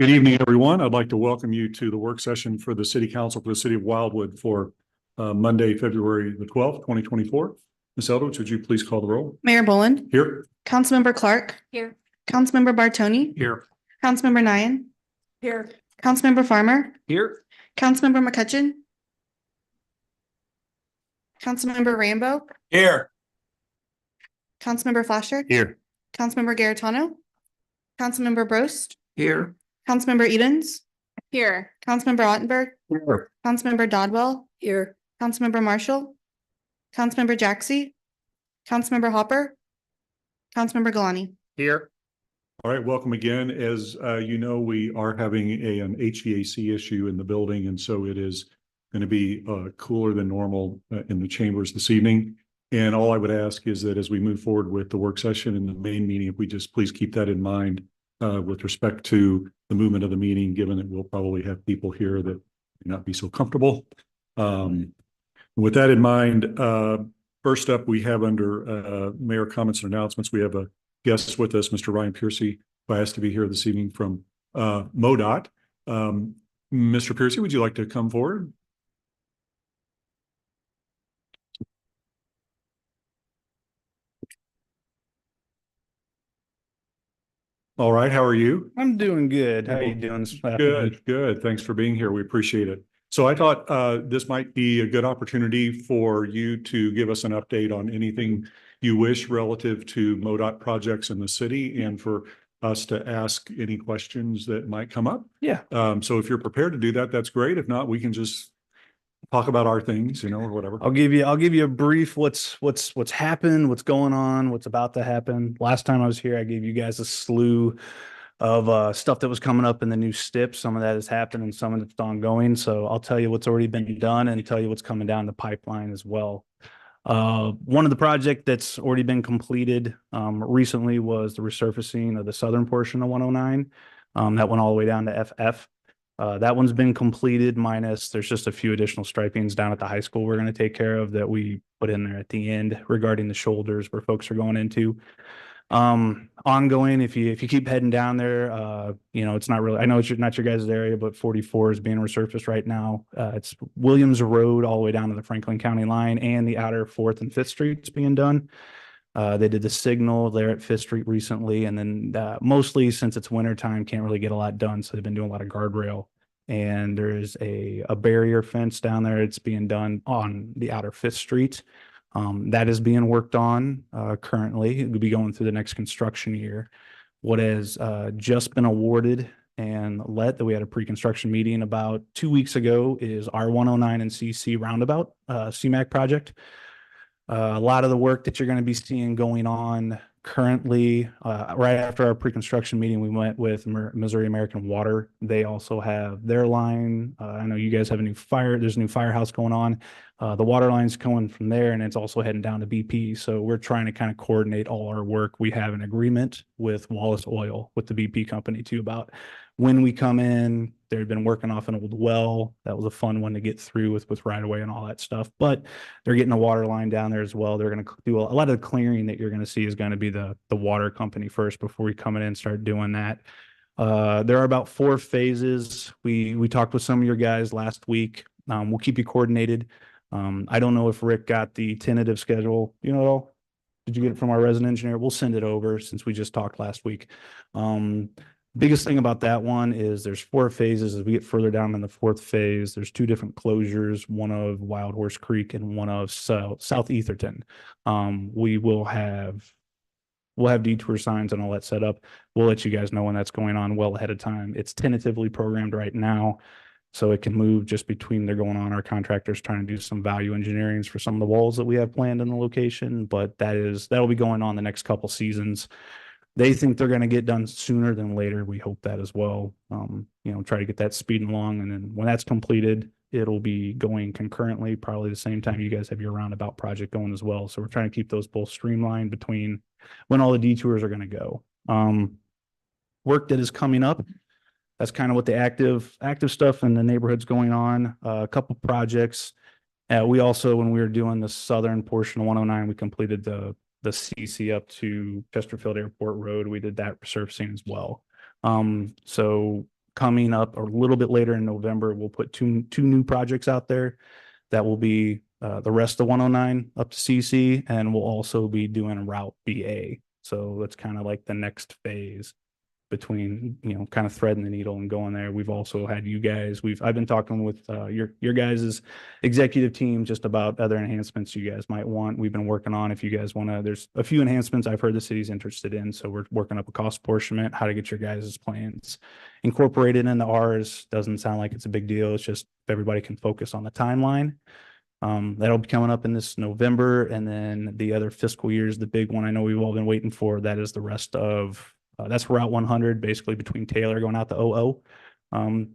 Good evening, everyone. I'd like to welcome you to the work session for the City Council for the City of Wildwood for Monday, February the 12th, 2024. Ms. Eldridge, would you please call the roll? Mayor Boland. Here. Councilmember Clark. Here. Councilmember Bartoni. Here. Councilmember Nyan. Here. Councilmember Farmer. Here. Councilmember McCutcheon. Councilmember Rambo. Here. Councilmember Flasher. Here. Councilmember Garitano. Councilmember Brost. Here. Councilmember Edens. Here. Councilmember Ottenberg. Here. Councilmember Dodwell. Here. Councilmember Marshall. Councilmember Jaxie. Councilmember Hopper. Councilmember Galani. Here. All right, welcome again. As you know, we are having an HVAC issue in the building, and so it is going to be cooler than normal in the chambers this evening. And all I would ask is that as we move forward with the work session and the main meeting, if we just please keep that in mind with respect to the movement of the meeting, given that we'll probably have people here that may not be so comfortable. With that in mind, first up, we have under mayor comments and announcements, we have a guest with us, Mr. Ryan Piercy, who has to be here this evening from MoDOT. Mr. Piercy, would you like to come forward? All right, how are you? I'm doing good. How are you doing this afternoon? Good. Thanks for being here. We appreciate it. So I thought this might be a good opportunity for you to give us an update on anything you wish relative to MoDOT projects in the city and for us to ask any questions that might come up. Yeah. So if you're prepared to do that, that's great. If not, we can just talk about our things, or whatever. I'll give you a brief what's happened, what's going on, what's about to happen. Last time I was here, I gave you guys a slew of stuff that was coming up in the new STIP. Some of that has happened and some of it's ongoing. So I'll tell you what's already been done and tell you what's coming down the pipeline as well. One of the project that's already been completed recently was the resurfacing of the southern portion of 109. That went all the way down to FF. That one's been completed, minus there's just a few additional stripings down at the high school we're going to take care of that we put in there at the end regarding the shoulders where folks are going into. Ongoing, if you keep heading down there, it's not really, I know it's not your guys' area, but 44 is being resurfaced right now. It's Williams Road all the way down to the Franklin County line, and the outer 4th and 5th Streets being done. They did the signal there at 5th Street recently, and then mostly since it's winter time, can't really get a lot done. So they've been doing a lot of guardrail, and there's a barrier fence down there. It's being done on the outer 5th Street. That is being worked on currently. It will be going through the next construction year. What has just been awarded and let that we had a pre-construction meeting about 2 weeks ago is R109 and CC roundabout CMAQ project. A lot of the work that you're going to be seeing going on currently, right after our pre-construction meeting, we went with Missouri American Water. They also have their line. I know you guys have there's a new firehouse going on. The water line's going from there, and it's also heading down to BP. So we're trying to kind of coordinate all our work. We have an agreement with Wallace Oil, with the BP company too, about when we come in. They've been working off an old well. That was a fun one to get through with right away and all that stuff. But they're getting a water line down there as well. They're going to do a lot of the clearing that you're going to see is going to be the water company first before we come in and start doing that. There are about 4 phases. We talked with some of your guys last week. We'll keep you coordinated. I don't know if Rick got the tentative schedule, at all. Did you get it from our resident engineer? We'll send it over since we just talked last week. Biggest thing about that one is there's 4 phases. As we get further down in the 4th phase, there's 2 different closures, one of Wild Horse Creek and one of South Etherton. We'll have detour signs and all that set up. We'll let you guys know when that's going on well ahead of time. It's tentatively programmed right now, so it can move just between they're going on. Our contractor's trying to do some value engineerings for some of the walls that we have planned in the location, but that'll be going on the next couple seasons. They think they're going to get done sooner than later. We hope that as well. Try to get that speeding along. And then when that's completed, it'll be going concurrently, probably the same time you guys have your roundabout project going as well. So we're trying to keep those both streamlined between when all the detours are going to go. Work that is coming up. That's kind of what the active stuff in the neighborhood's going on. A couple projects. We also, when we were doing the southern portion of 109, we completed the CC up to Chesterfield Airport Road. We did that resurfacing as well. So coming up a little bit later in November, we'll put two new projects out there. That will be the rest of 109 up to CC, and we'll also be doing Route BA. So that's kind of like the next phase between, kind of threading the needle and going there. We've also had you guys, I've been talking with your guys' executive team just about other enhancements you guys might want. We've been working on, if you guys want to, there's a few enhancements I've heard the city's interested in. So we're working up a cost apportionment, how to get your guys' plans incorporated into ours. Doesn't sound like it's a big deal. It's just if everybody can focus on the timeline. That'll be coming up in this November. And then the other fiscal year is the big one I know we've all been waiting for. That is the rest of that's Route 100, basically between Taylor going out to OO,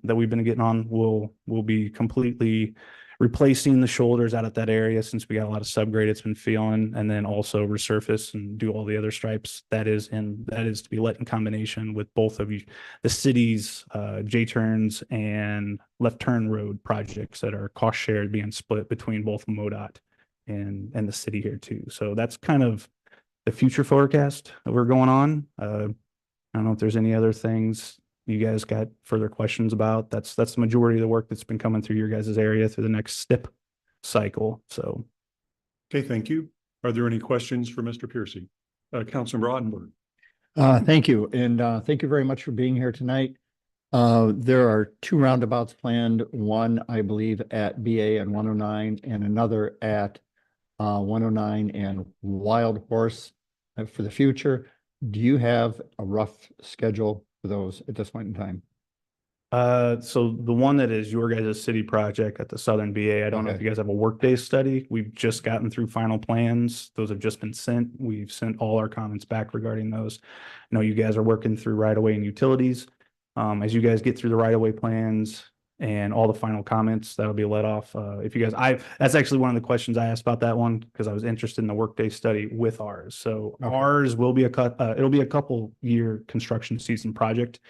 that we've been getting on. We'll be completely replacing the shoulders out at that area since we got a lot of subgrade it's been feeling, and then also resurface and do all the other stripes. That is to be let in combination with both of you, the city's J-turns and left turn road projects that are cost shared being split between both MoDOT and the city here too. So that's kind of the future forecast that we're going on. I don't know if there's any other things you guys got further questions about. That's the majority of the work that's been coming through your guys' area through the next STIP cycle. So. Okay, thank you. Are there any questions for Mr. Piercy? Councilmember Ottenberg. Thank you. And thank you very much for being here tonight. There are two roundabouts planned, one, I believe, at BA and 109 and another at 109 and Wild Horse for the future. Do you have a rough schedule for those at this point in time? So the one that is your guys' city project at the Southern BA, I don't know if Okay. you guys have a workday study. We've just gotten through final plans. Those have just been sent. We've sent all our comments back regarding those. I know you guys are working through right-of-way and utilities. As you guys get through the right-of-way plans and all the final comments, that'll be let off. If you guys, that's actually one of the questions I asked about that one because I was interested in the workday study with ours. So Okay. ours will be it'll be a couple year construction season project.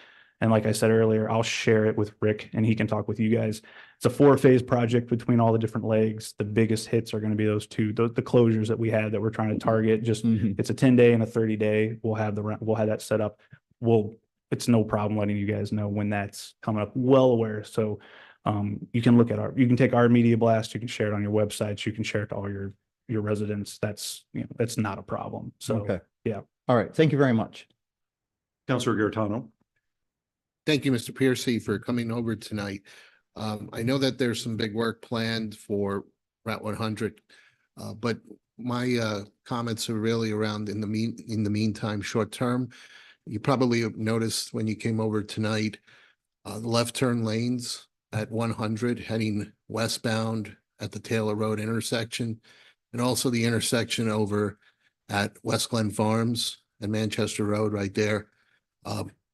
And like I said earlier, I'll share it with Rick and he can talk with you guys. It's a 4-phase project between all the different legs. The biggest hits are going to be those two, the closures that we had that we're trying to target. Just it's a 10-day and a 30-day. We'll have that set up. It's no problem letting you guys know when that's coming up. Well aware. So you can you can take our media blast, you can share it on your websites, you can share it to all your residents. That's not a problem. So Okay. yeah. All right. Thank you very much. Councilor Garetano. Thank you, Mr. Piercy, for coming over tonight. I know that there's some big work planned for Route 100, but my comments are really around in the meantime, short term. You probably have noticed when you came over tonight, the left turn lanes at 100 heading westbound at the Taylor Road intersection, and also the intersection over at West Glen Farms and Manchester Road right there.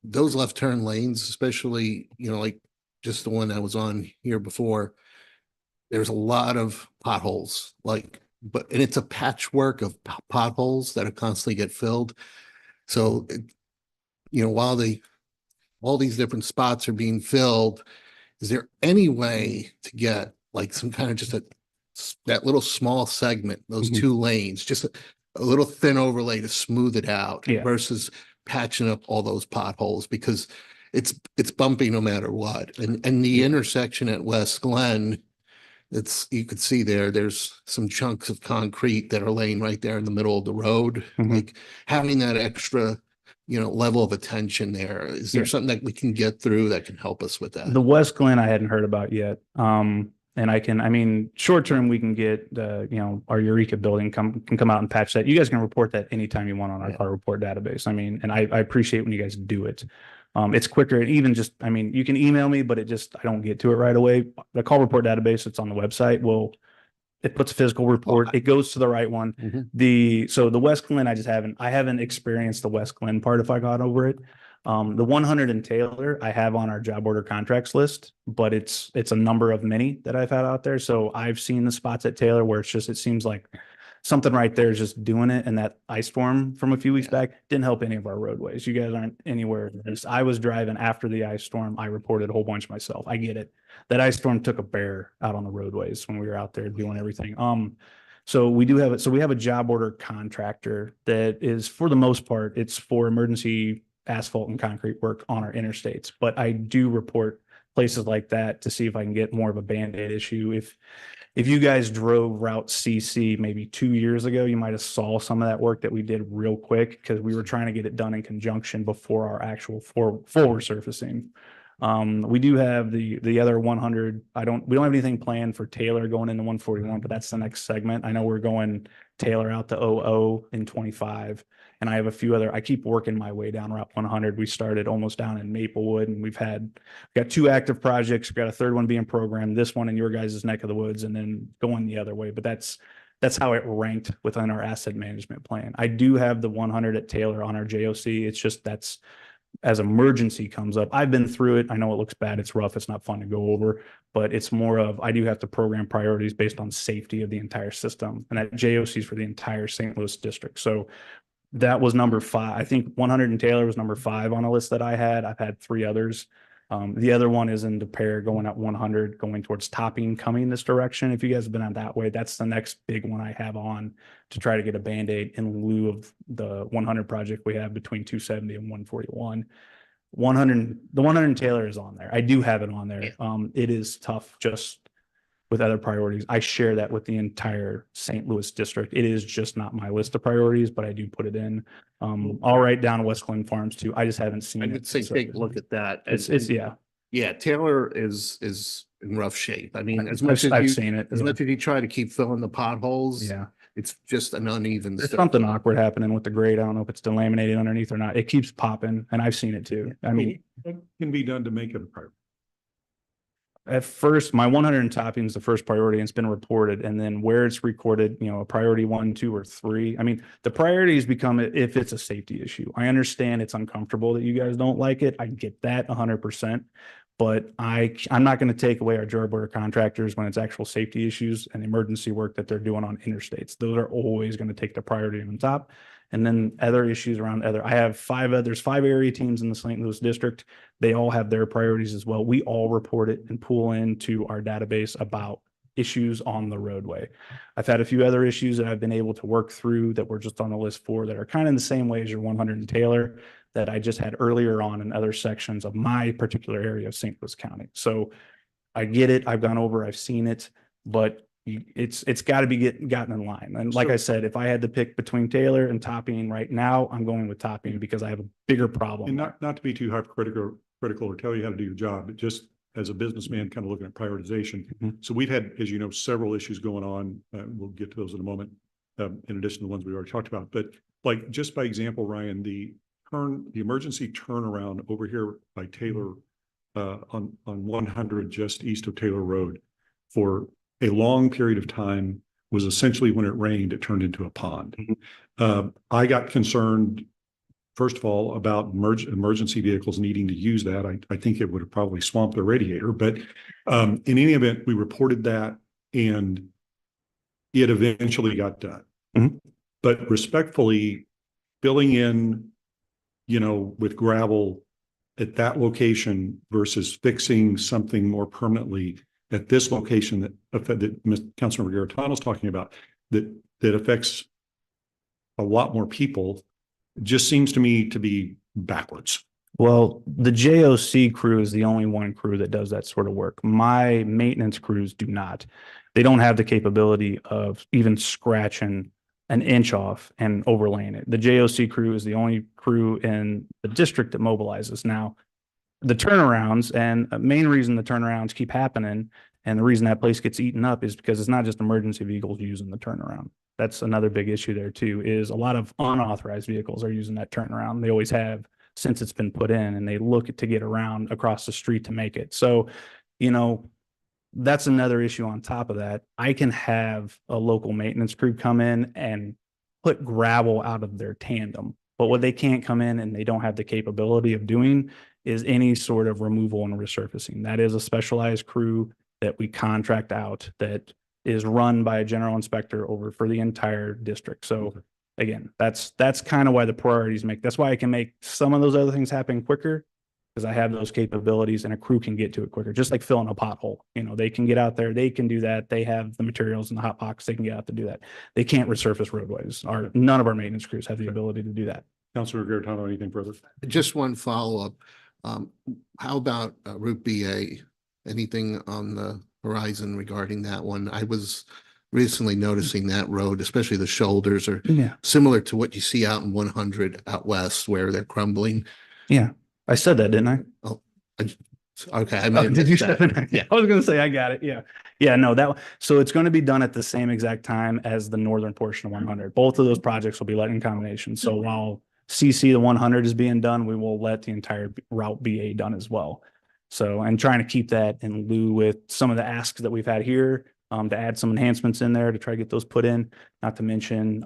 Those left turn lanes, especially, like just the one that was on here before, there's a lot of potholes, and it's a patchwork of potholes that are constantly get filled. So, while all these different spots are being filled, is there any way to get like some kind of just that little small segment, those Mhm. 2 lanes, just a little thin overlay to smooth it out Yeah. versus patching up all those potholes, because it's bumpy no matter what. And the intersection at West Glen, you could see there's some chunks of concrete that are laying right there in the middle of the road. Mhm. Like having that extra, level of attention there. Is there Yeah. something that we can get through that can help us with that? The West Glen I hadn't heard about yet. And short term, we can get, our Eureka building can come out and patch that. You guys can report that anytime you want on our Yeah. car report database. And I appreciate when you guys do it. It's quicker. And even just, you can email me, but I don't get to it right away. The call report database that's on the website it puts a physical report. It goes to the right one. Mhm. So the West Glen, I haven't experienced the West Glen part if I got over it. The 100 in Taylor, I have on our job order contracts list, but it's a number of many that I've had out there. So I've seen the spots at Taylor where it seems like something right there is just doing it. And that ice storm from a few weeks back didn't help any of our roadways. You guys aren't anywhere. I was driving after the ice storm. I reported a whole bunch myself. I get it. That ice storm took a bear out on the roadways when we were out there doing everything. So we have a job order contractor that is, for the most part, it's for emergency asphalt and concrete work on our interstates, but I do report places like that to see if I can get more of a Band-Aid issue. If you guys drove Route CC maybe 2 years ago, you might have saw some of that work that we did real quick because we were trying to get it done in conjunction before our actual full resurfacing. We do have the other 100. We don't have anything planned for Taylor going into 141, but that's the next segment. I know we're going Taylor out to 00 in 25. And I have a few other, I keep working my way down Route 100. We started almost down in Maplewood, and we've got 2 active projects. We've got a third one being programmed, this one in your guys' neck of the woods, and then going the other way. But that's how it ranked within our asset management plan. I do have the 100 at Taylor on our JOC. It's just that's as emergency comes up. I've been through it. I know it looks bad. It's rough. It's not fun to go over, but it's more of, I do have to program priorities based on safety of the entire system. And that JOC is for the entire St. Louis district. So that was number 5. I think 100 in Taylor was number 5 on a list that I had. I've had 3 others. The other one is in Des Peres, going at 100, going towards Topping, coming this direction. If you guys have been on that way, that's the next big one I have on to try to get a Band-Aid in lieu of the 100 project we have between 270 and 141. 100, the 100 in Taylor is on there. I do have it on there. It is tough just with other priorities. I share that with the entire St. Louis district. It is just not my list of priorities, but I do put it in. I'll write down West Glen Farms too. I just haven't seen I it. would say So take a look at that. It's yeah. Yeah, Taylor is in rough shape. I mean, as much I've as seen it. as much as you try to keep filling the potholes, Yeah. it's just an uneven. There's surface. something awkward happening with the grade. I don't know if it's delaminated underneath or not. It keeps popping, and I've seen it too. I mean, What can be done to make it a priority? at first, my 100 in Topping is the first priority, and it's been reported. And then where it's recorded, a priority 1, 2, or 3. I mean, the priorities become if it's a safety issue. I understand it's uncomfortable that you guys don't like it. I get that 100%. But I'm not going to take away our job order contractors when it's actual safety issues and emergency work that they're doing on interstates. Those are always going to take the priority on top. And then other issues around I have 5 there's 5 area teams in the St. Louis district. They all have their priorities as well. We all report it and pull into our database about issues on the roadway. I've had a few other issues that I've been able to work through that were just on the list for that are kind of in the same way as your 100 in Taylor that I just had earlier on in other sections of my particular area of St. Louis County. So I get it. I've gone over, I've seen it, but it's got to be gotten in line. And like I said, if I had to pick between Taylor and Topping right now, I'm going with Topping because I have a bigger problem. And not to be too hypercritical or tell you how to do your job, but just as a businessman, kind of looking at prioritization. Mhm. So we've had, as you know, several issues going on. We'll get to those in a moment, in addition to the ones we already talked about. But like, just by example, Ryan, the emergency turnaround over here by Taylor, on 100 just east of Taylor Road for a long period of time was essentially when it rained, it turned into a pond. I got concerned, first of all, about emergency vehicles needing to use that. I think it would have probably swamped the radiator, but in any event, we reported that and it eventually got done. Mhm. But respectfully, filling in, with gravel at that location versus fixing something more permanently at this location that Councilmember Garitano's talking about, that affects a lot more people, just seems to me to be backwards. Well, the JOC crew is the only one crew that does that sort of work. My maintenance crews do not. They don't have the capability of even scratching an inch off and overlaying it. The JOC crew is the only crew in the district that mobilizes. Now, the turnarounds, and a main reason the turnarounds keep happening and the reason that place gets eaten up is because it's not just emergency vehicles using the turnaround. That's another big issue there too, is a lot of unauthorized vehicles are using that turnaround. They always have since it's been put in, and they look to get around across the street to make it. So, that's another issue on top of that. I can have a local maintenance crew come in and put gravel out of their tandem, but what they can't come in and they don't have the capability of doing is any sort of removal and resurfacing. That is a specialized crew that we contract out that is run by a general inspector over for the entire district. So again, that's kind of why the priorities that's why I can make some of those other things happen quicker, because I have those capabilities and a crew can get to it quicker, just like filling a pothole. They can get out there, they can do that. They have the materials in the hot box, they can get out to do that. They can't resurface roadways. None of our maintenance crews have the ability to do that. Councilor Garitano, anything further? Just one follow-up. How about Route BA? Anything on the horizon regarding that one? I was recently noticing that road, especially the shoulders, are Yeah. similar to what you see out in 100 out west where they're crumbling. Yeah. I said that, didn't I? Oh, okay. I Oh, may have did you missed step that. in? Yeah, I was gonna say, I got it. Yeah. Yeah, no, so it's gonna be done at the same exact time as the northern portion of 100. Both of those projects will be let in combination. So while CC the 100 is being done, we will let the entire route BA done as well. So, and trying to keep that in lieu with some of the asks that we've had here, to add some enhancements in there to try to get those put in, not to mention,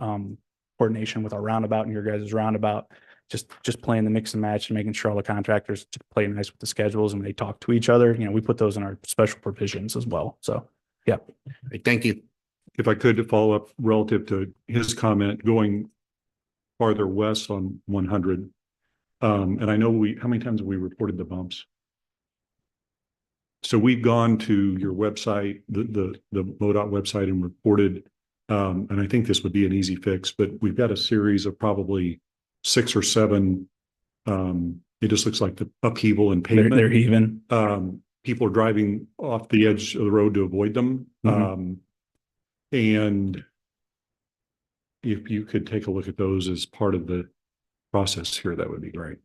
coordination with our roundabout and your guys' roundabout. Just playing the mix and match and making sure all the contractors play nice with the schedules and they talk to each other. You know, we put those in our special provisions as well. So, yeah. Thank you. If I could to follow up relative to his comment going farther west on 100. And I know how many times have we reported the bumps? So we've gone to your website, the MoDOT website and reported, and I think this would be an easy fix, but we've got a series of probably 6 or 7. It just looks like the upheaval and They're pavement. even. People are driving off the edge of the road to avoid them. And if you could take a look at those as part of the process here, that would be great.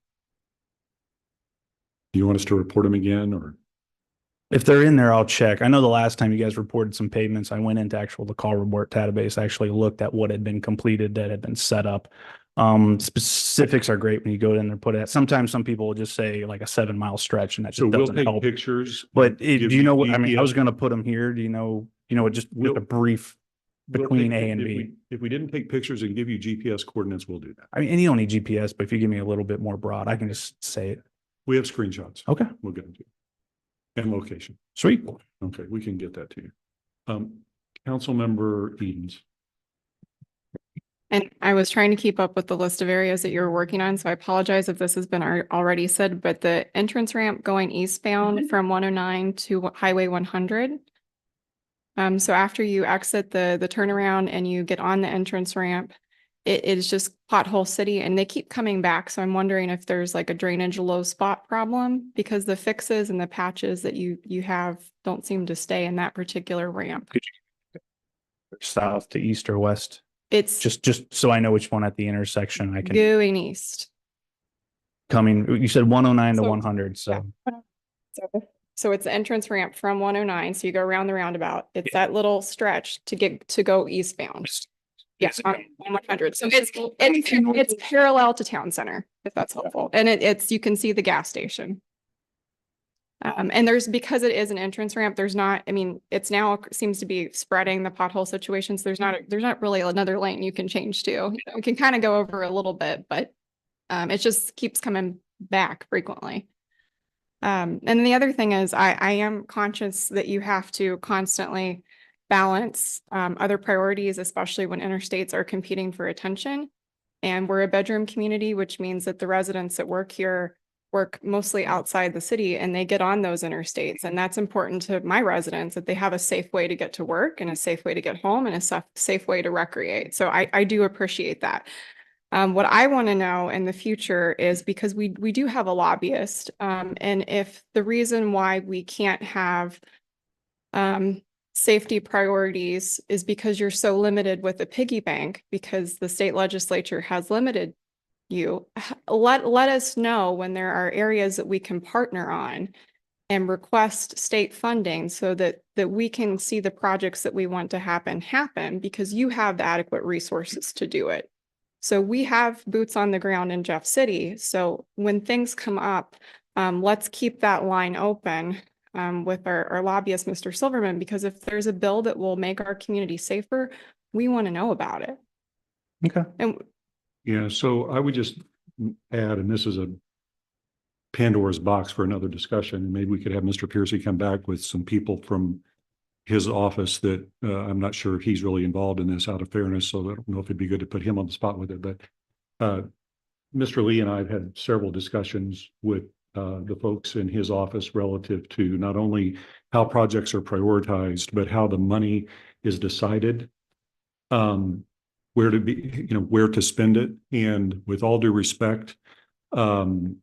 Do you want us to report them again or? If they're in there, I'll check. I know the last time you guys reported some pavements, I went into the call report database, actually looked at what had been completed that had been set up. Specifics are great when you go in and put it. Sometimes some people will just say like a 7-mile stretch and that So just we'll doesn't take help. pictures. But give do you know what, I GPS. mean, I was going to put them here. Do you know, just We'll- a brief We'll between take- A and if B. If we didn't take pictures and give you GPS coordinates, we'll do that. I mean, and you don't need GPS, but if you give me a little bit more broad, I can just say it. We have screenshots. Okay, We'll get them to you. And location. sweet. Okay, we can get that to you. Councilmember Edens. And I was trying to keep up with the list of areas that you're working on, so I apologize if this has been already said, but the entrance ramp going eastbound from 109 to Highway 100. So after you exit the turnaround and you get on the entrance ramp, it is just pothole city and they keep coming back. So I'm wondering if there's like a drainage low spot problem because the fixes and the patches that you have don't seem to stay in that particular ramp. South to east or west, It's just so I know which one at the intersection I can, going east. you said 109 to So- 100, so. So it's the entrance ramp from 109. So you go around the roundabout. It's that little stretch to go eastbound. Yes, on 100. So it's parallel to town center, if that's helpful. And it's you can see the gas station. And because it is an entrance ramp, there's not, I mean, it's now seems to be spreading the pothole situations. There's not really another lane you can change to. You can kind of go over a little bit, but it just keeps coming back frequently. And then the other thing is I am conscious that you have to constantly balance other priorities, especially when interstates are competing for attention. And we're a bedroom community, which means that the residents that work here work mostly outside the city and they get on those interstates. And that's important to my residents that they have a safe way to get to work and a safe way to get home and a safe way to recreate. So I do appreciate that. What I want to know in the future is because we do have a lobbyist, and if the reason why we can't have safety priorities is because you're so limited with a piggy bank because the state legislature has limited you, let us know when there are areas that we can partner on and request state funding so that we can see the projects that we want to happen because you have the adequate resources to do it. So we have boots on the ground in Jeff City. So when things come up, let's keep that line open with our lobbyist, Mr. Silverman, because if there's a bill that will make our community safer, we want to know about it. Okay. And Yeah, so I would just add, and this is a Pandora's box for another discussion, and maybe we could have Mr. Piercy come back with some people from his office that I'm not sure he's really involved in this out of fairness, so I don't know if it'd be good to put him on the spot with it, but Mr. Lee and I have had several discussions with the folks in his office relative to not only how projects are prioritized, but how the money is decided. where to be, where to spend it. And with all due respect, good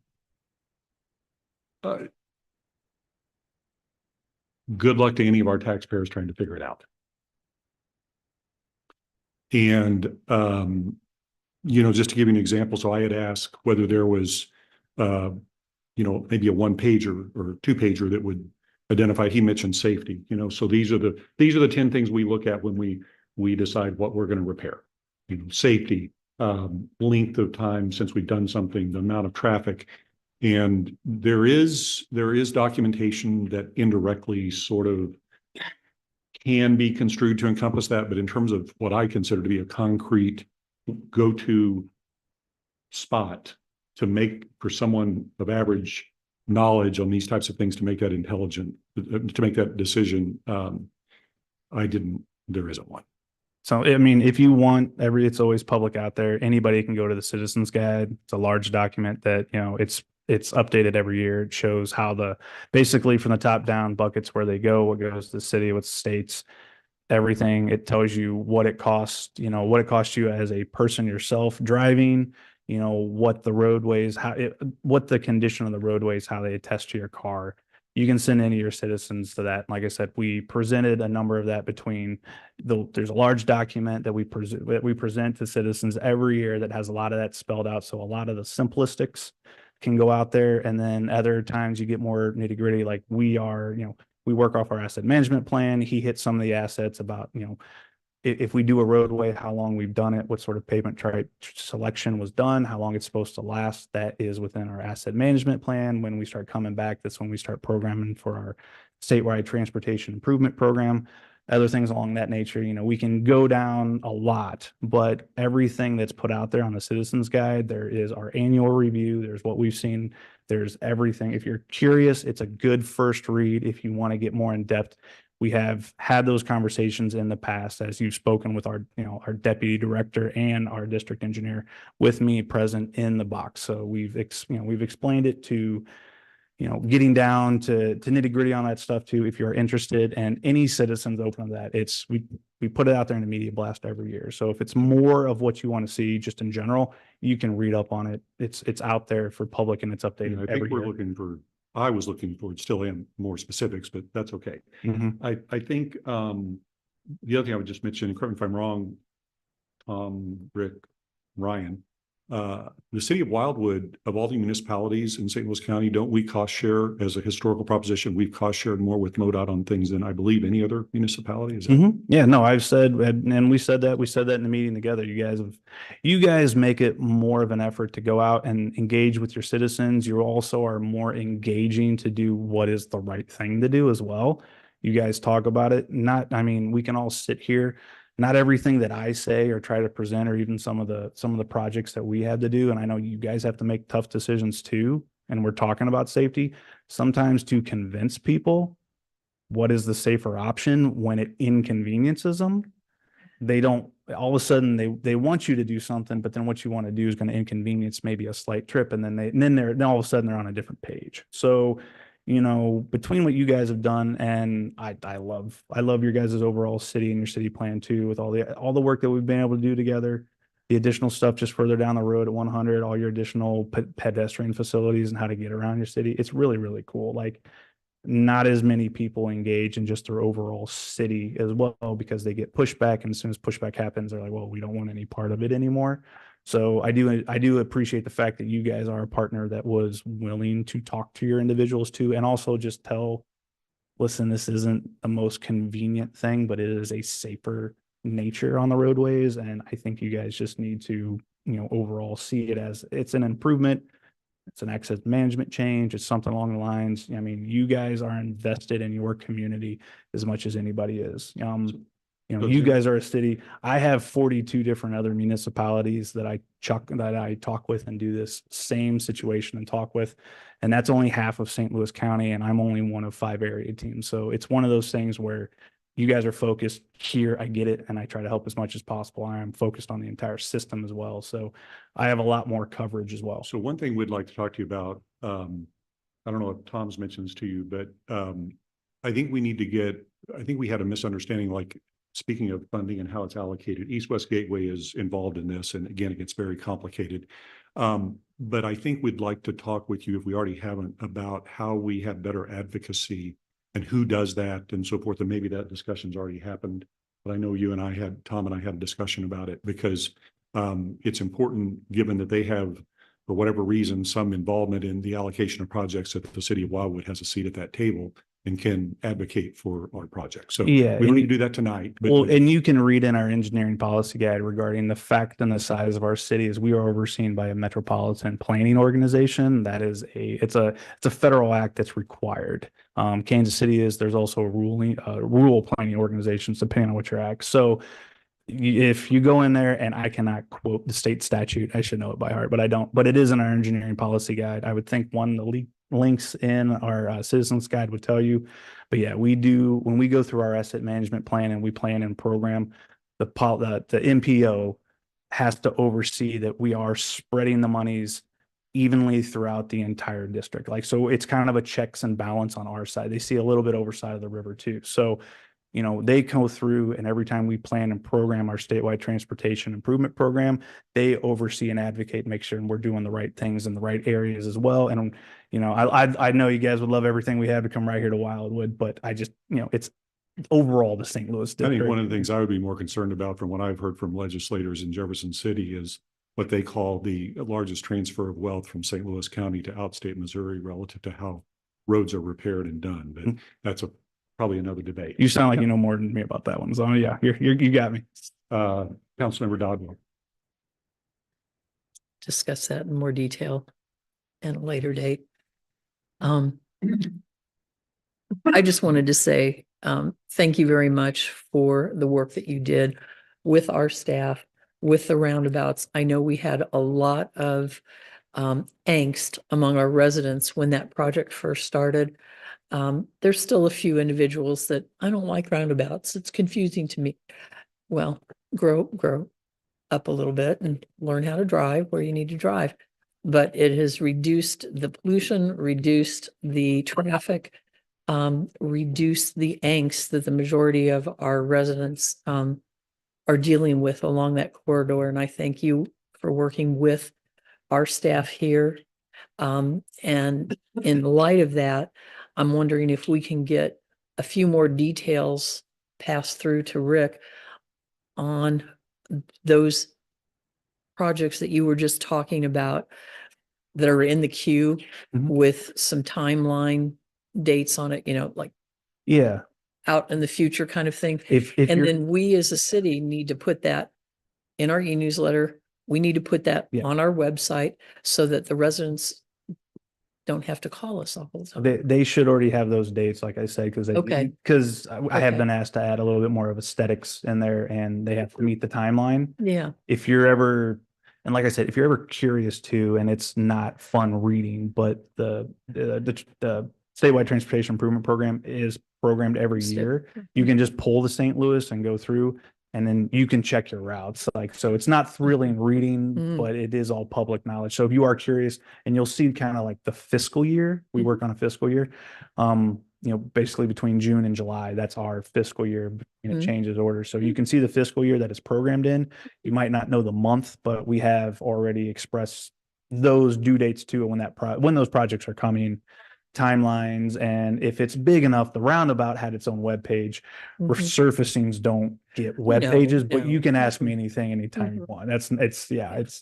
luck to any of our taxpayers trying to figure it out. And, just to give you an example, so I had asked whether there was, maybe a 1-pager or 2-pager that would identify, he mentioned safety, so these are the 10 things we look at when we decide what we're going to repair. Safety, length of time since we've done something, the amount of traffic. And there is documentation that indirectly sort of can be construed to encompass that, but in terms of what I consider to be a concrete go-to spot to make for someone of average knowledge on these types of things to make that intelligent, to make that decision, there isn't one. So, I mean, if you want it's always public out there. Anybody can go to the Citizens Guide. It's a large document that, it's updated every year. It shows how basically from the top down buckets where they go, what goes to the city, what states, everything. It tells you what it costs, what it costs you as a person yourself driving, what the roadways, what the condition of the roadways, how they attest to your car. You can send any of your citizens to that. Like I said, we presented a number of that there's a large document that we present to citizens every year that has a lot of that spelled out. So a lot of the simplistics can go out there. And then other times you get more nitty gritty, like we work off our asset management plan. He hits some of the assets about, if we do a roadway, how long we've done it, what sort of pavement type selection was done, how long it's supposed to last. That is within our asset management plan. When we start coming back, that's when we start programming for our statewide transportation improvement program. Other things along that nature, we can go down a lot, but everything that's put out there on the Citizens Guide, there is our annual review. There's what we've seen. There's everything. If you're curious, it's a good first read. If you want to get more in depth, we have had those conversations in the past, as you've spoken with our deputy director and our district engineer with me present in the box. So we've explained it to, getting down to nitty gritty on that stuff too. If you're interested, and any citizens open to that, we put it out there in the media blast every year. So if it's more of what you want to see just in general, you can read up on it. It's out there for public and it's updated I every think we're year. I was looking for, still am, more specifics, but that's okay. Mm-hmm. I think the other thing I would just mention, and correct me if I'm wrong, Rick, Ryan, the city of Wildwood, of all the municipalities in St. Louis County, don't we cost share as a historical proposition? We've cost shared more with MoDOT on things than I believe any other municipality. Is that? Mm-hmm. Yeah, no, I've said, and we said that in the meeting together. You guys make it more of an effort to go out and engage with your citizens. You also are more engaging to do what is the right thing to do as well. You guys talk about it. We can all sit here. Not everything that I say or try to present, or even some of the projects that we have to do. And I know you guys have to make tough decisions too. And we're talking about safety sometimes to convince people what is the safer option when it inconveniences them. They don't, all of a sudden they want you to do something, but then what you want to do is going to inconvenience maybe a slight trip. And then all of a sudden they're on a different page. So, between what you guys have done, and I love your guys' overall city and your city plan too, with all the work that we've been able to do together, the additional stuff just further down the road at 100, all your additional pedestrian facilities and how to get around your city. It's really, really cool. Like, not as many people engage in just their overall city as well, because they get pushback. And as soon as pushback happens, they're like, well, we don't want any part of it anymore. So I do appreciate the fact that you guys are a partner that was willing to talk to your individuals too, and also just listen, this isn't the most convenient thing, but it is a safer nature on the roadways. And I think you guys just need to, overall see it as it's an improvement. It's an access management change. It's something along the lines. You guys are invested in your community as much as anybody is. You guys are a city. I have 42 different other municipalities that I talk with and do this same situation and talk with. And that's only half of St. Louis County. And I'm only one of 5 area teams. So it's one of those things where you guys are focused here. I get it. And I try to help as much as possible. I am focused on the entire system as well. So I have a lot more coverage as well. So one thing we'd like to talk to you about, I don't know if Tom's mentioned this to you, but I think we had a misunderstanding, like speaking of funding and how it's allocated, East-West Gateway is involved in this, and again, it gets very complicated. But I think we'd like to talk with you, if we already haven't, about how we have better advocacy and who does that and so forth. And maybe that discussion's already happened. But I know Tom and I had a discussion about it because it's important, given that they have, for whatever reason, some involvement in the allocation of projects, that the city of Wildwood has a seat at that table and can advocate for our project. So Yeah, we don't and- need to do that tonight. But Well, and you can read in our engineering policy guide regarding the fact and the size of our city is we are overseen by a metropolitan planning organization. That is it's a federal act that's required. Kansas City is, there's also a rural planning organizations depending on what your act. So if you go in there, and I cannot quote the state statute, I should know it by heart, but I don't, but it is in our engineering policy guide. I would think one of the links in our citizens guide would tell you. But yeah, we do, when we go through our asset management plan and we plan and program, the MPO has to oversee that we are spreading the monies evenly throughout the entire district. Like, so it's kind of a checks and balance on our side. They see a little bit oversight of the river too. So, you know, they go through, and every time we plan and program our statewide transportation improvement program, they oversee and advocate, make sure we're doing the right things in the right areas as well. And, you know, I know you guys would love everything we have to come right here to Wildwood, but I just, you know, it's overall the St. Louis I district. think one of the things I would be more concerned about, from what I've heard from legislators in Jefferson City, is what they call the largest transfer of wealth from St. Louis County to outstate Missouri relative to how roads are repaired and done. But that's probably another debate. You sound like you know more than me about that one. So yeah, you got me. Councilmember Dodwell. Discuss that in more detail at a later date. I just wanted to say, thank you very much for the work that you did with our staff, with the roundabouts. I know we had a lot of angst among our residents when that project first started. There's still a few individuals that I don't like roundabouts. It's confusing to me. Well, grow up a little bit and learn how to drive where you need to drive. But it has reduced the pollution, reduced the traffic, reduced the angst that the majority of our residents are dealing with along that corridor. And I thank you for working with our staff here. And in light of that, I'm wondering if we can get a few more details passed through to Rick on those projects that you were just talking about that are in the queue with some timeline dates on it, you know, like Yeah. out in the future kind of thing. If And you're, then we as a city need to put that in our e-newsletter. We need to put that Yeah. on our website so that the residents don't have to call us all the time. they should already have those dates, like I said, because Okay. because I have Okay. been asked to add a little bit more of aesthetics in there, and they have to meet the timeline. Yeah, If you're ever, and like I said, if you're ever curious too, and it's not fun reading, but the statewide transportation improvement program is programmed every Sta- year. You can just pull the St. Louis and go through, and then you can check your routes. Like, so it's not thrilling reading, Mm. but it is all public knowledge. So if you are curious, and you'll see kind of like the fiscal year, we work on a fiscal year. You know, basically between June and July, that's our fiscal year, and it Mm. changes order. So you can see the fiscal year that it's programmed in. You might not know the month, but we have already expressed those due dates too, when when those projects are coming, timelines, and if it's big enough, the roundabout had its own webpage. Mhm. Resurfacings don't get web pages, but you no. can ask me anything anytime you Mhm. want. It's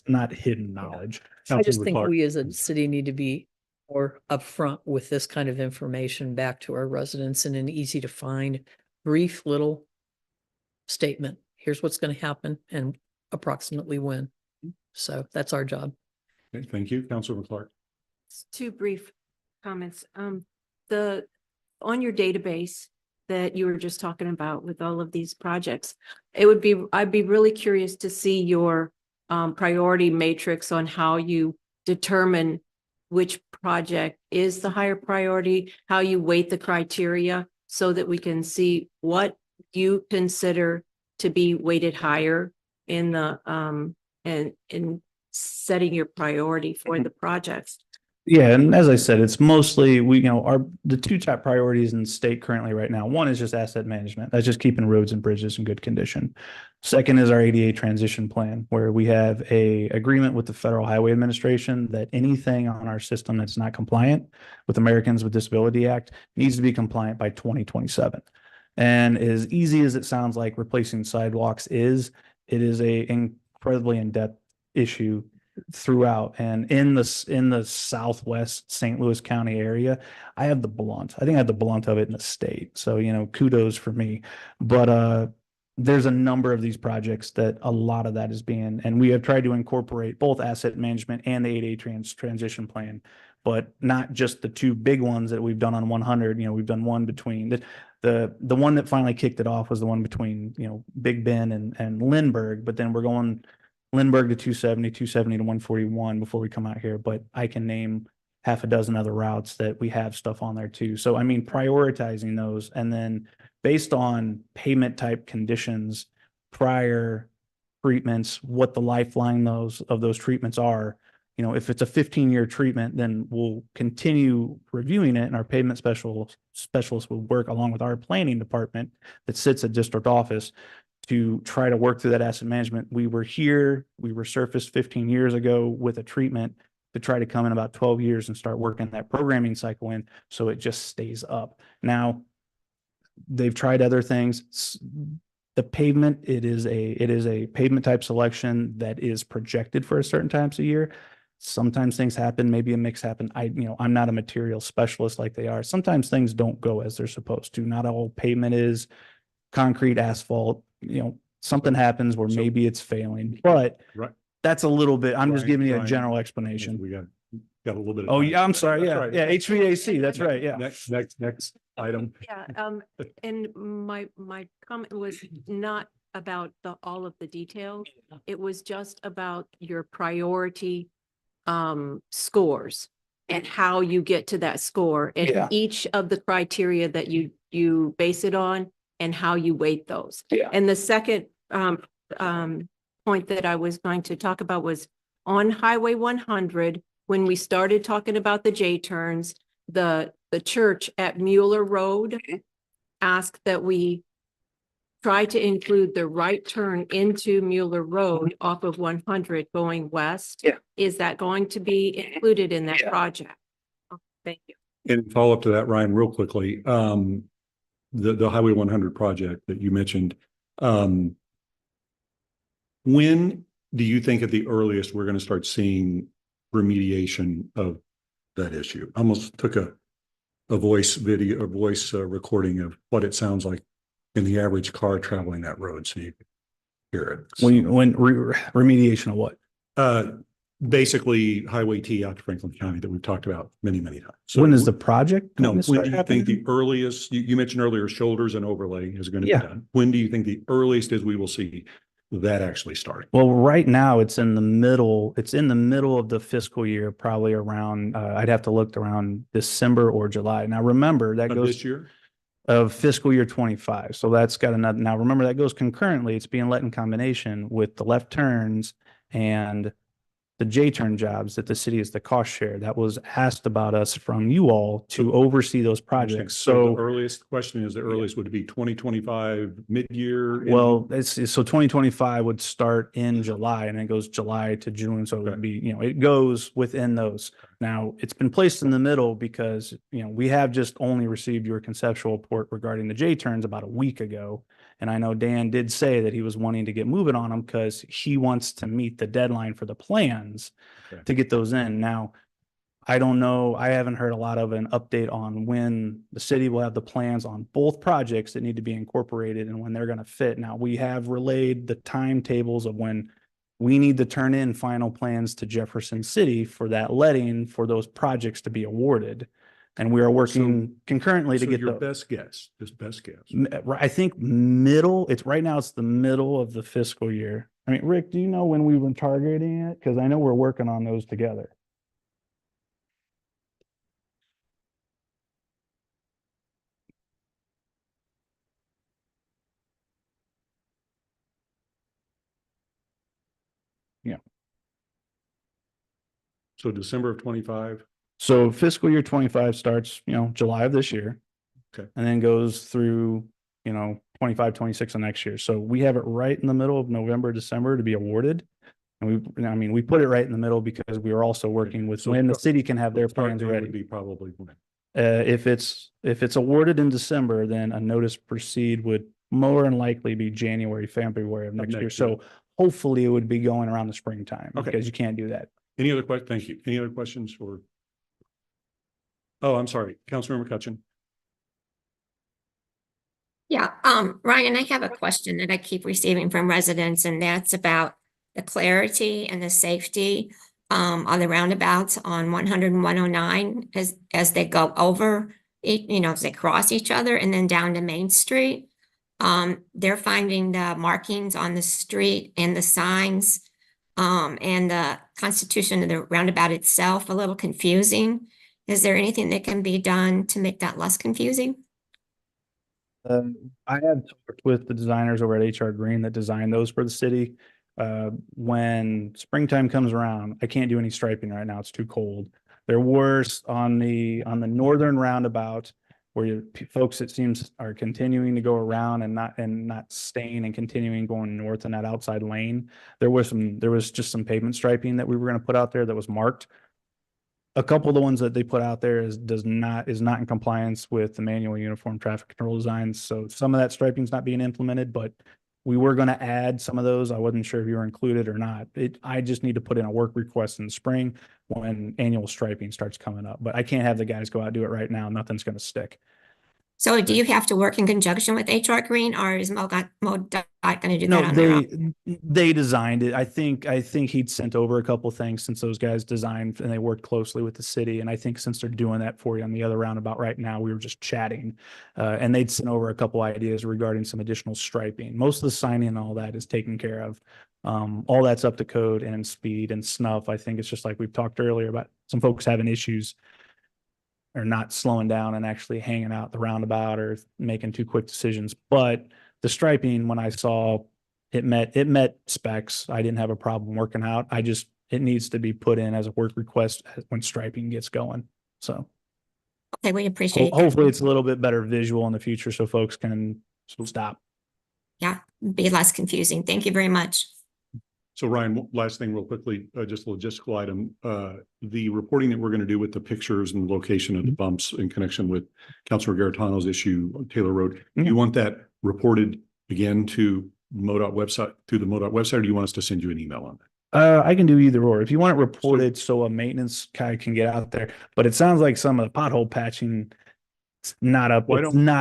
not hidden knowledge. I just Councilmember think Clark. we as a city need to be more upfront with this kind of information back to our residents in an easy to find, brief little statement. Here's what's going to happen and approximately when. So that's our job. Okay, thank you. Councilmember Clark. Two brief comments. On your database that you were just talking about with all of these projects, I'd be really curious to see your priority matrix on how you determine which project is the higher priority, how you weight the criteria so that we can see what you consider to be weighted higher in the and in setting your priority for the projects. Yeah, and as I said, it's mostly the two top priorities in the state currently right now. One is just asset management. That's just keeping roads and bridges in good condition. Second is our ADA transition plan, where we have a agreement with the Federal Highway Administration that anything on our system that's not compliant with Americans with Disability Act needs to be compliant by 2027. And as easy as it sounds like replacing sidewalks is, it is a incredibly in-depth issue throughout. And in the southwest St. Louis County area, I have the blunt. I think I have the blunt of it in the state. So, kudos for me. But there's a number of these projects that a lot of that is being, and we have tried to incorporate both asset management and the 8A transition plan, but not just the two big ones that we've done on 100. We've done one between the one that finally kicked it off was the one between, Big Bend and Lindbergh, but then we're going Lindbergh to 270, 270 to 141 before we come out here. But I can name half a dozen other routes that we have stuff on there too. So, I mean, prioritizing those, and then based on payment type conditions, prior treatments, what the lifeline of those treatments are. If it's a 15-year treatment, then we'll continue reviewing it, and our payment specialist will work along with our planning department that sits at district office to try to work through that asset management. We were surfaced 15 years ago with a treatment to try to come in about 12 years and start working that programming cycle in, so it just stays up. Now, they've tried other things. The pavement, it is a pavement type selection that is projected for a certain times of year. Sometimes things happen, maybe a mix happen. I'm not a material specialist like they are. Sometimes things don't go as they're supposed to. Not all pavement is concrete, asphalt. Something happens where maybe it's failing, but Right. that's a little bit, I'm just Brian, giving you a Brian, general explanation. We got a little bit of. Oh, time. yeah, I'm sorry. That's Yeah, right. yeah, HVAC, that's right, yeah. Next item. Yeah, and my comment was not about all of the details. It was just about your priority scores and how you get to that score and Yeah. each of the criteria that you base it on and how you weight those. Yeah. And the second point that I was going to talk about was on Highway 100, when we started talking about the J-turns, the church at Mueller Road asked that we try to include the right turn into Mueller Road off of 100 going west. Yeah. Is that going to be included in that Yeah. project? Oh, thank you. And follow up to that, Ryan, real quickly. The Highway 100 project that you mentioned. When do you think at the earliest we're going to start seeing remediation of that issue? I almost took a voice recording of what it sounds like in the average car traveling that road, so you can hear it. When remediation of what? Basically Highway T out to Franklin County that we've talked about many, many times. So When is the project? No, gonna when start do you happening? think the earliest, you mentioned earlier, shoulders and overlay is going to be Yeah. done. When do you think the earliest is we will see that actually starting? Well, right now it's in the middle of the fiscal year, probably around, I'd have to look around December or July. Now, remember that Of goes this year? of fiscal year 25. So that's got another, now remember that goes concurrently. It's being let in combination with the left turns and the J-turn jobs that the city is the cost share. That was asked about us from you all to oversee those projects. The So, earliest question is the earliest would it be 2025 mid-year? well, so 2025 would start in July and it goes July to June. So it Okay. would be, it goes within those. Now, it's been placed in the middle because, we have just only received your conceptual report regarding the J-turns about a week ago. And I know Dan did say that he was wanting to get moving on them because he wants to meet the deadline for the plans Okay. to get those in. Now, I don't know. I haven't heard a lot of an update on when the city will have the plans on both projects that need to be incorporated and when they're going to fit. Now, we have relayed the timetables of when we need to turn in final plans to Jefferson City for that letting for those projects to be awarded. And we are working concurrently to So get your the, best guess, just best guess. I think right now it's the middle of the fiscal year. I mean, Rick, do you know when we were targeting it? Because I know we're working on those together. So December of 25, So fiscal year 25 starts, July of this year. Okay. And then goes through, 25, 26 of next year. So we have it right in the middle of November, December to be awarded. And we put it right in the middle because we are also working with So when the start- city can have their Start plans date would ready. Be probably when. If it's awarded in December, then a notice to proceed would more than likely be January, February of next year. next year. So hopefully it would be going around the springtime Okay. because you can't do that. Any other Thank you. Any other questions for? Oh, I'm sorry, Councilmember Cutchin. Yeah, Ryan, I have a question that I keep receiving from residents, and that's about the clarity and the safety on the roundabouts on 100 and 109 as they go over, as they cross each other and then down to Main Street. They're finding the markings on the street and the signs and the constitution of the roundabout itself a little confusing. Is there anything that can be done to make that less confusing? I have talked with the designers over at HR Green that designed those for the city. When springtime comes around, I can't do any striping right now. It's too cold. They're worse on the northern roundabout where folks, it seems, are continuing to go around and not staying and continuing going north in that outside lane. There was just some pavement striping that we were going to put out there that was marked. A couple of the ones that they put out there is not in compliance with the manual uniform traffic control designs. So some of that striping is not being implemented, but we were going to add some of those. I wasn't sure if you were included or not. I just need to put in a work request in the spring when annual striping starts coming up, but I can't have the guys go out and do it right now. Nothing's going to stick. So do you have to work in conjunction with HR Green, or is MoDOT going to do that No, on their own? they designed it. I think he'd sent over a couple things since those guys designed and they worked closely with the city. And I think since they're doing that for you on the other roundabout right now, we were just chatting, and they'd sent over a couple ideas regarding some additional striping. Most of the signing and all that is taken care of. All that's up to code and speed and snuff. I think it's just like we've talked earlier about some folks having issues or not slowing down and actually hanging out the roundabout or making too quick decisions. But the striping, when I saw it met specs, I didn't have a problem working out. It needs to be put in as a work request when striping gets going. So Okay, we appreciate that. hopefully it's a little bit better visual in the future so folks can stop. Yeah, be less confusing. Thank you very much. So Ryan, last thing real quickly, just a logistical item. The reporting that we're going to do with the pictures and location of the bumps in connection with Councilor Garitano's issue on Taylor Road. You want that reported again to MoDOT website, through the MoDOT website, or do you want us to send you an email on that? I can do either or. If you want it reported so a maintenance guy can get out there, but it sounds like some of the pothole patching it's not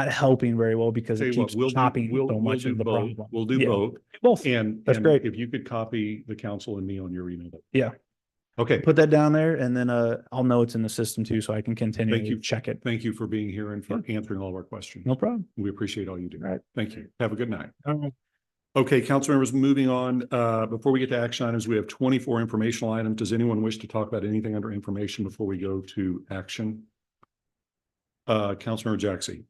helping very well because it keeps chopping so much of the problem. We'll do Yeah. both. And That's great. If you could copy the council and me on your email. Yeah. Okay. Put that down there and then I'll know it's in the system too, so I can continue Thank you. to check it. Thank you for being here and for answering all of our questions. No problem. We appreciate all you do. All right. Thank you. Have a good night. All right. Okay, council members, moving on. Before we get to action items, we have 24 informational items. Does anyone wish to talk about anything under information before we go to action? Councilmember Jaxie.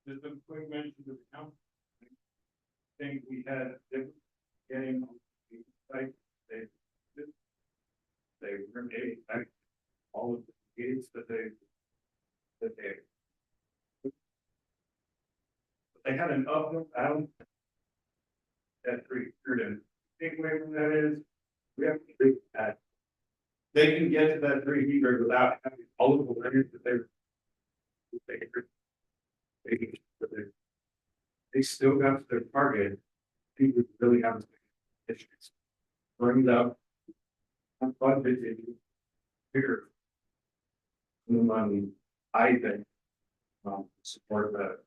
There's been quick mention of the council. Thing we had getting site, they remade all of the gates that they had an up and down. That's pretty sure to take away from that is we have to think that they can get to that 3 meters without having all of the layers that they still got to their target. People really have issues. Brings up on budget bigger money, I think, support that.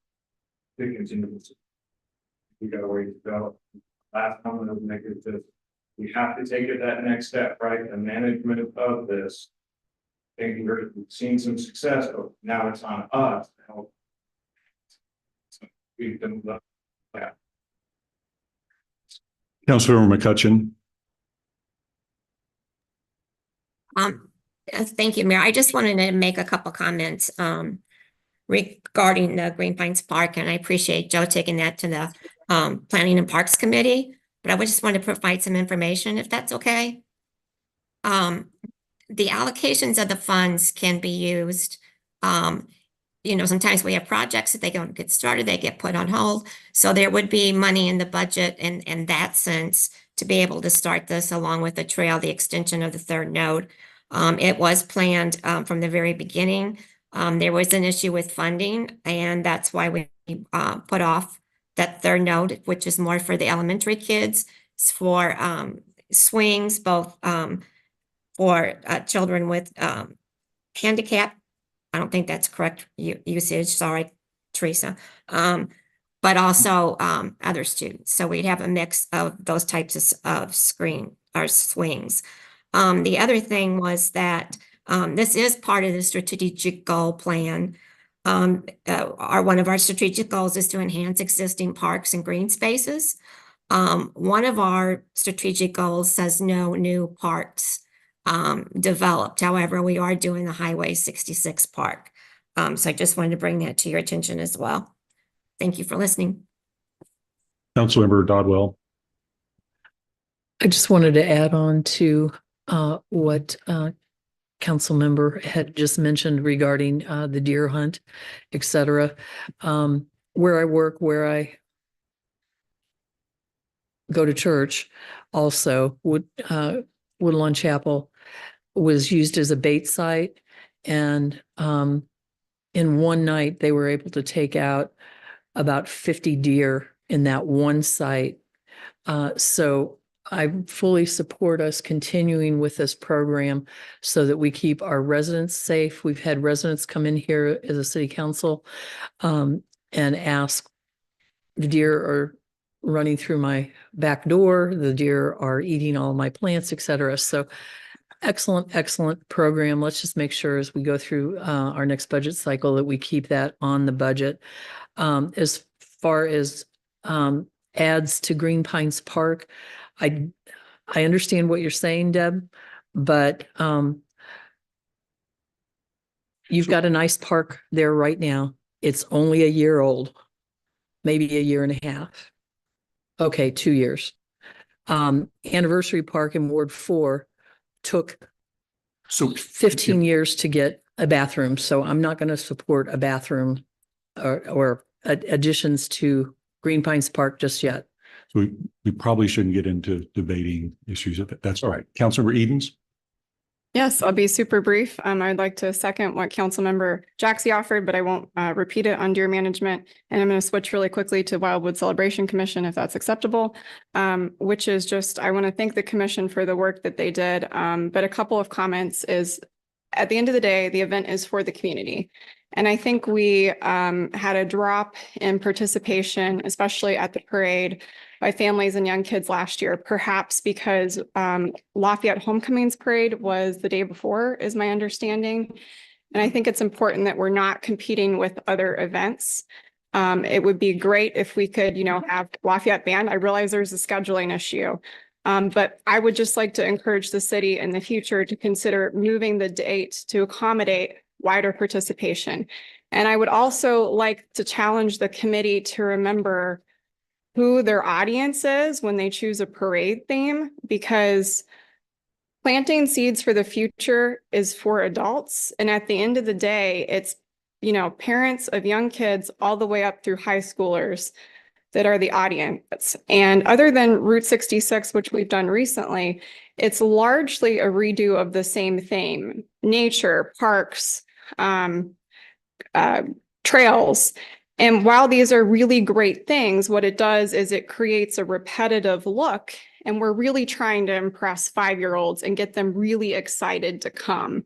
They continue. We got a way to go. Last time I was making this we have to take it that next step, right? The management of this. I think we've seen some success, but now it's on us to help. We've done that. Councilmember McCutcheon. Thank you, Mayor. I just wanted to make a couple comments regarding the Green Pines Park, and I appreciate Joe taking that to the Planning and Parks Committee, but I would just want to provide some information if that's okay. The allocations of the funds can be used. You know, sometimes we have projects that they don't get started, they get put on hold. So there would be money in the budget in that sense to be able to start this along with the trail, the extension of the third node. It was planned from the very beginning. There was an issue with funding, and that's why we put off that third node, which is more for the elementary kids. It's for swings, both for children with handicap. I don't think that's correct usage. Sorry, Teresa. But also other students. So we'd have a mix of those types of screen or swings. The other thing was that this is part of the strategic goal plan. One of our strategic goals is to enhance existing parks and green spaces. One of our strategic goals says no new parks developed. However, we are doing the Highway 66 park. So I just wanted to bring that to your attention as well. Thank you for listening. Councilmember Dodwell. I just wanted to add on to what council member had just mentioned regarding the deer hunt, et cetera. Where I work, where I go to church, also Woodlawn Chapel was used as a bait site, and in one night they were able to take out about 50 deer in that one site. So I fully support us continuing with this program so that we keep our residents safe. We've had residents come in here as a city council and ask, the deer are running through my back door, the deer are eating all my plants, et cetera. So excellent program. Let's just make sure as we go through our next budget cycle that we keep that on the budget. As far as adds to Green Pines Park, I understand what you're saying, Deb, but you've got a nice park there right now. It's only a year old, maybe a year and a half. Okay, 2 years. Anniversary Park in Ward 4 took 15 years to get a bathroom. So I'm not going to support a bathroom or additions to Green Pines Park just yet. So we probably shouldn't get into debating issues of it. That's all right. Councilmember Edens. Yes, I'll be super brief. I'd like to second what Councilmember Jaxie offered, but I won't repeat it on deer management. And I'm going to switch really quickly to Wildwood Celebration Commission, if that's acceptable, which is just, I want to thank the commission for the work that they did. But a couple of comments is, at the end of the day, the event is for the community. And I think we had a drop in participation, especially at the parade, by families and young kids last year, perhaps because Lafayette Homecoming's parade was the day before, is my understanding. And I think it's important that we're not competing with other events. It would be great if we could, have Lafayette Band. I realize there's a scheduling issue. But I would just like to encourage the city in the future to consider moving the date to accommodate wider participation. And I would also like to challenge the committee to remember who their audience is when they choose a parade theme, because planting seeds for the future is for adults. And at the end of the day, it's, parents of young kids all the way up through high schoolers that are the audience. And other than Route 66, which we've done recently, it's largely a redo of the same theme: nature, parks, trails. And while these are really great things, what it does is it creates a repetitive look. And we're really trying to impress 5-year-olds and get them really excited to come.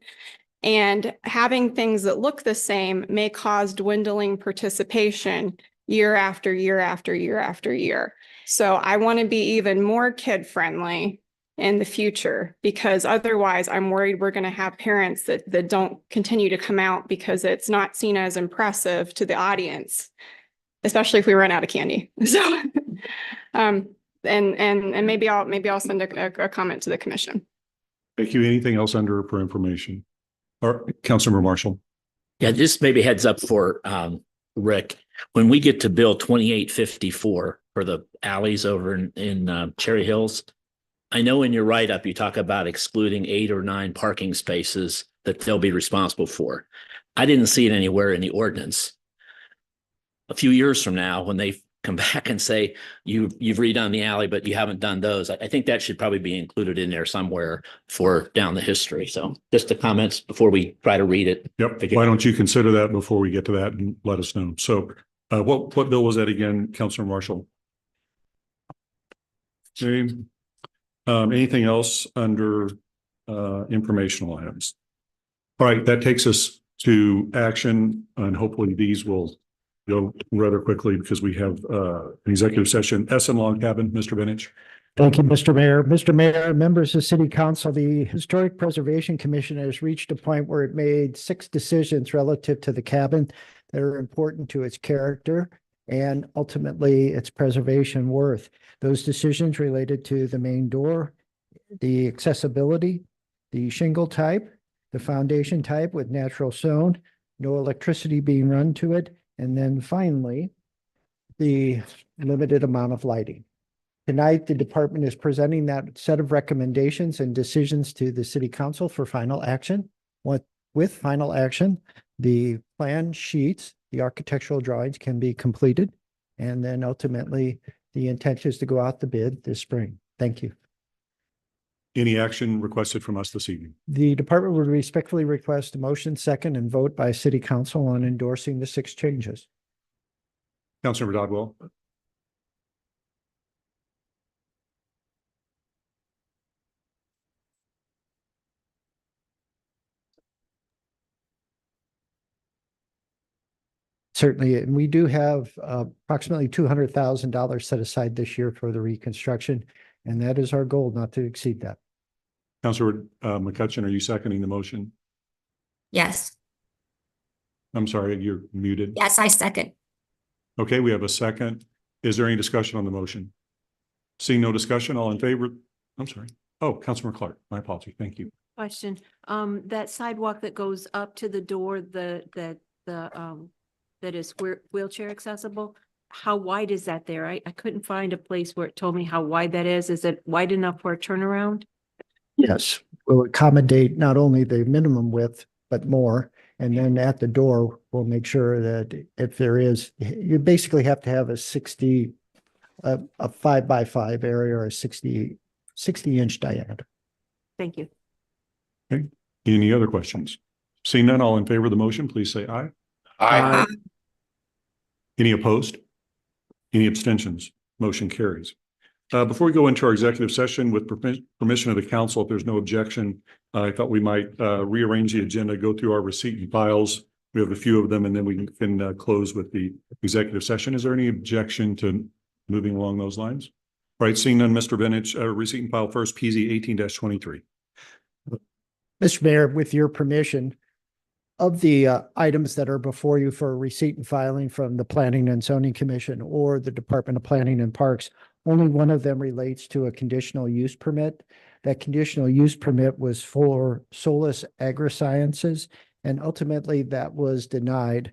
And having things that look the same may cause dwindling participation year after year after year after year. So I want to be even more kid friendly in the future, because otherwise I'm worried we're going to have parents that don't continue to come out because it's not seen as impressive to the audience, especially if we run out of candy. So, and maybe I'll send a comment to the commission. Thank you. Anything else under for information? Or Councilmember Marshall? Yeah, just maybe heads up for Rick. When we get to Bill 2854 for the alleys over in Cherry Hills, I know in your write-up you talk about excluding 8 or 9 parking spaces that they'll be responsible for. I didn't see it anywhere in the ordinance. A few years from now, when they come back and say you've redone the alley, but you haven't done those, I think that should probably be included in there somewhere for down the history. So just the comments before we try to read it. Yep. Why don't you consider that before we get to that and let us know? So what bill was that again, Councilor Marshall? Okay. Anything else under informational items? All right, that takes us to action, and hopefully these will go rather quickly because we have an executive session. Essen Log Cabin, Mr. Benich. Thank you, Mr. Mayor. Mr. Mayor, members of City Council, the Historic Preservation Commission has reached a point where it made 6 decisions relative to the cabin that are important to its character and ultimately its preservation worth. Those decisions related to the main door, the accessibility, the shingle type, the foundation type with natural stone, no electricity being run to it, and then finally, the limited amount of lighting. Tonight, the department is presenting that set of recommendations and decisions to the City Council for final action. With final action, the plan sheets, the architectural drawings can be completed. And then ultimately, the intent is to go out the bid this spring. Thank you. Any action requested from us this evening? The department would respectfully request a motion, second, and vote by City Council on endorsing the 6 changes. Councilmember Dodwell. Certainly, and we do have approximately $200,000 set aside this year for the reconstruction, and that is our goal, not to exceed that. Councilor McCutcheon, are you seconding the motion? Yes, I'm sorry, you're muted. yes, I second. Okay, we have a second. Is there any discussion on the motion? Seeing no discussion, all in favor? I'm sorry. Oh, Councilmember Clark, my apology. Thank you. Question, that sidewalk that goes up to the door, that is wheelchair accessible, how wide is that there? I couldn't find a place where it told me how wide that is. Is it wide enough for a turnaround? Yes, we'll accommodate not only the minimum width, but more. And then at the door, we'll make sure that if there is, you basically have to have a 5x5 area or a 60 inch diameter. Thank you. Okay. Any other questions? Seeing none, all in favor of the motion, please say aye. Aye. Any opposed? Any abstentions? Motion carries. Before we go into our executive session, with permission of the council, if there's no objection, I thought we might rearrange the agenda, go through our receipt and files. We have a few of them, and then we can close with the executive session. Is there any objection to moving along those lines? All right, seeing none, Mr. Benich, receipt and file first, PZ 18-23. Mr. Mayor, with your permission, of the items that are before you for receipt and filing from the Planning and Zoning Commission or the Department of Planning and Parks, only one of them relates to a conditional use permit. That conditional use permit was for Solus Agrisciences, and ultimately that was denied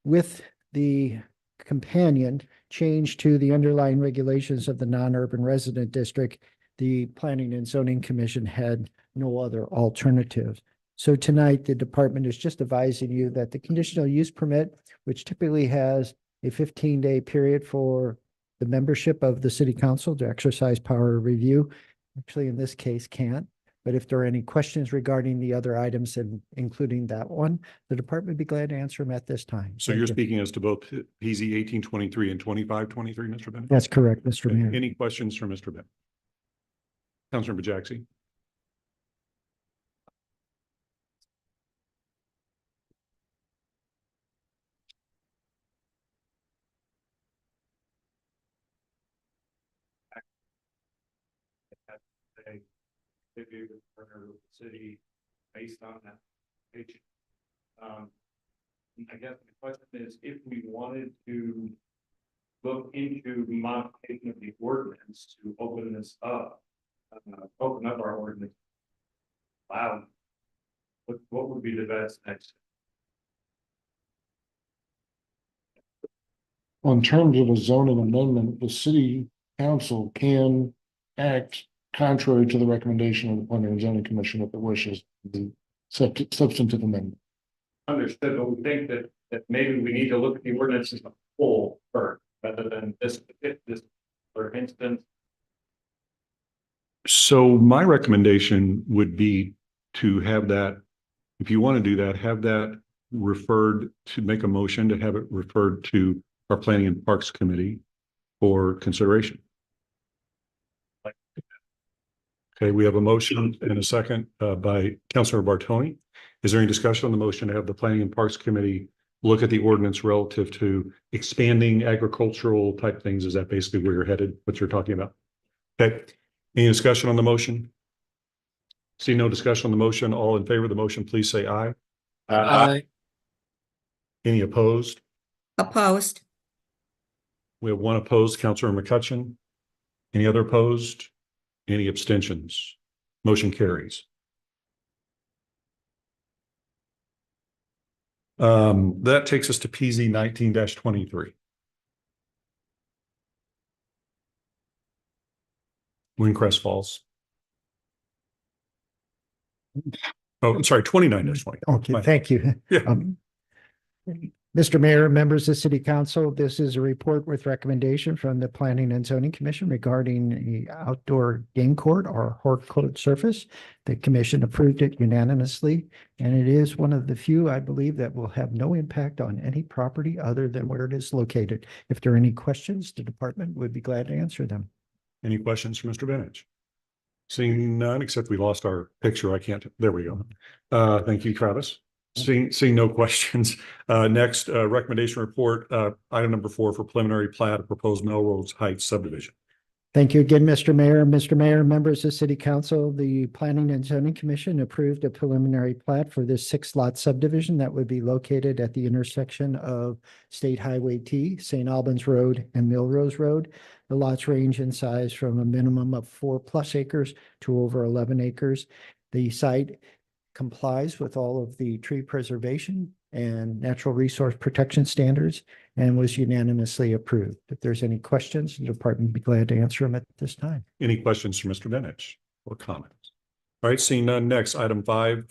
with the companion change to the underlying regulations of the non-urban resident district. The Planning and Zoning Commission had no other alternatives. So tonight, the department is just advising you that the conditional use permit, which typically has a 15-day period for the membership of the city council to exercise power of review, actually in this case can't. But if there are any questions regarding the other items, and including that one, the department would be glad to answer them at this time. So Thank you're you. speaking as to both PZ 18-23 and 25-23, Mr. Bennett? That's correct, Mr. Okay. Mayor. Any questions from Mr. Bennett? Councilor Bajaxi? say, if you would partner with the city based on that. application. I guess the question is, if we wanted to look into modification of the ordinance to open this up, open up our ordinance. Wow. What would be the best next? On terms of a zoning amendment, the city council can act contrary to the recommendation of the planning and zoning commission if it wishes the substantive amendment. Understood, but we think that maybe we need to look at the ordinance as a whole first, rather than this for instance. So my recommendation would be to have that, if you want to do that, have that referred to, make a motion to have it referred to our Planning and Parks Committee for consideration. Okay, we have a motion and a second by Councilor Bartoni. Is there any discussion on the motion to have the Planning and Parks Committee look at the ordinance relative to expanding agricultural type things? Is that basically where you're headed, what you're talking about? Okay, any discussion on the motion? See no discussion on the motion. All in favor of the motion, please say aye. Aye. Any opposed? Opposed? We have one opposed, Councilor McCutcheon. Any other opposed? Any abstentions? Motion carries. That takes us to PZ 19-23. Windcrest Falls. Oh, I'm sorry, 29-20. Okay, thank you. Yeah. Mr. Mayor, members of City Council, this is a report with recommendation from the Planning and Zoning Commission regarding the outdoor game court or horde court surface. The commission approved it unanimously, and it is one of the few, I believe, that will have no impact on any property other than where it is located. If there are any questions, the department would be glad to answer them. Any questions for Mr. Benich? Seeing none, except we lost our picture. I can't, there we go. Thank you, Travis. Seeing no questions. Next, recommendation report, item number 4 for preliminary plat of proposed Melrose Heights subdivision. Thank you again, Mr. Mayor. Mr. Mayor, members of City Council, the Planning and Zoning Commission approved a preliminary plat for this 6-lot subdivision that would be located at the intersection of State Highway T, St. Albans Road, and Milrose Road. The lots range in size from a minimum of 4+ acres to over 11 acres. The site complies with all of the tree preservation and natural resource protection standards and was unanimously approved. If there's any questions, the department would be glad to answer them at this time. Any questions for Mr. Benich or comments? All right, seeing none. Next, item 5,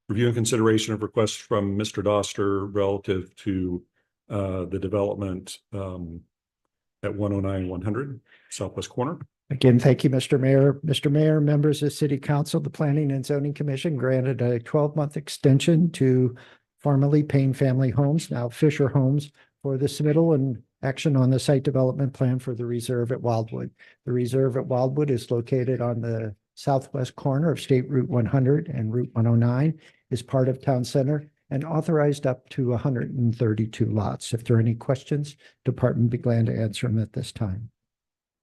review and consideration of requests from Mr. Doster relative to the development at 109-100 Southwest Corner. Again, thank you, Mr. Mayor. Mr. Mayor, members of City Council, the Planning and Zoning Commission granted a 12-month extension to formerly Payne Family Homes, now Fisher Homes, for the submittal and action on the site development plan for the reserve at Wildwood. The reserve at Wildwood is located on the southwest corner of State Route 100 and Route 109, is part of Town Center, and authorized up to 132 lots. If there are any questions, department would be glad to answer them at this time.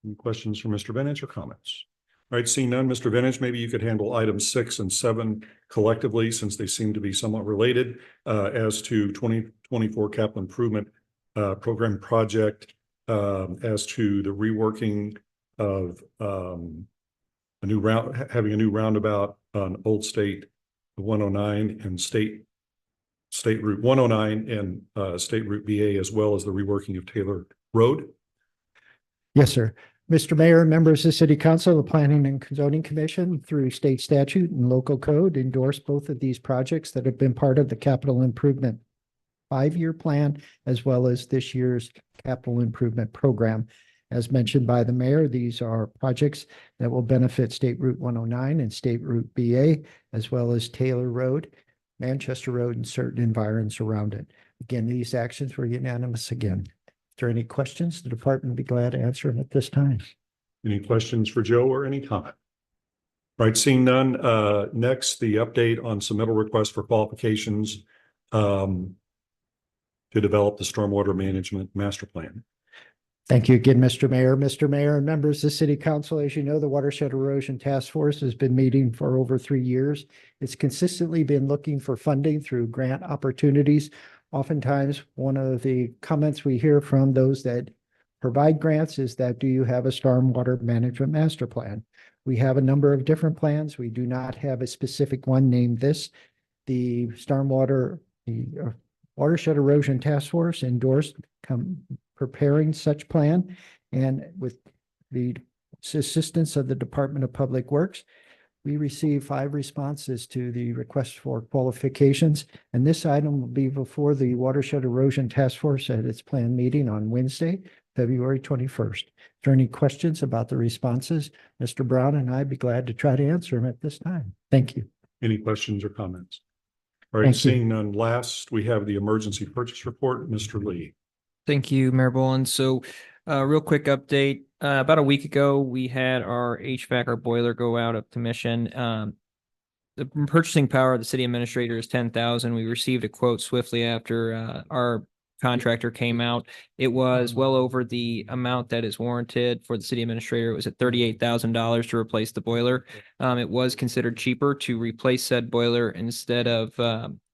Any questions for Mr. Benich or comments? All right, seeing none, Mr. Benich, maybe you could handle items 6 and 7 collectively, since they seem to be somewhat related, as to 2024 capital improvement program project, as to the reworking of having a new roundabout on Old State 109 and State Route 109 and State Route BA, as well as the reworking of Taylor Road. Yes, sir. Mr. Mayor, members of City Council, the Planning and Zoning Commission, through state statute and local code, endorsed both of these projects that have been part of the capital improvement 5-year plan, as well as this year's capital improvement program. As mentioned by the mayor, these are projects that will benefit State Route 109 and State Route BA, as well as Taylor Road, Manchester Road, and certain environs around it. Again, these actions were unanimous again. If there are any questions, the department would be glad to answer them at this time. Any questions for Joe or any comment? All right, seeing none. Next, the update on submittal request for qualifications to develop the stormwater management master plan. Thank you again, Mr. Mayor. Mr. Mayor and members of the City Council, as you know, the Watershed Erosion Task Force has been meeting for over 3 years. It's consistently been looking for funding through grant opportunities. Oftentimes, one of the comments we hear from those that provide grants is that, do you have a stormwater management master plan? We have a number of different plans. We do not have a specific one named this. The Watershed Erosion Task Force endorsed preparing such plan, and with the assistance of the Department of Public Works, we received 5 responses to the request for qualifications, and this item will be before the Watershed Erosion Task Force at its planned meeting on Wednesday, February 21st. If there are any questions about the responses, Mr. Brown and I'd be glad to try to answer them at this time. Thank you. Any questions or comments? All right, Thank you. seeing none, last, we have the emergency purchase report, Mr. Lee. Thank you, Mayor Boland. So, real quick update. About a week ago, we had our HVAC, our boiler go out of commission. The purchasing power of the city administrator is 10,000. We received a quote swiftly after our contractor came out. It was well over the amount that is warranted for the city administrator. It was at $38,000 to replace the boiler. It was considered cheaper to replace said boiler instead of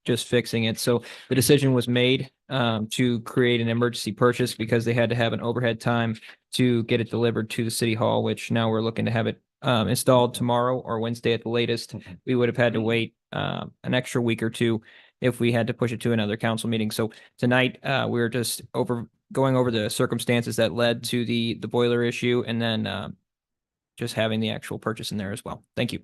just fixing it. So the decision was made to create an emergency purchase because they had to have an overhead time to get it delivered to the city hall, which now we're looking to have it installed tomorrow or Wednesday at the latest. We would have had to wait an extra week or two if we had to push it to another council meeting. So tonight, we're just going over the circumstances that led to the boiler issue, and then just having the actual purchase in there as well. Thank you.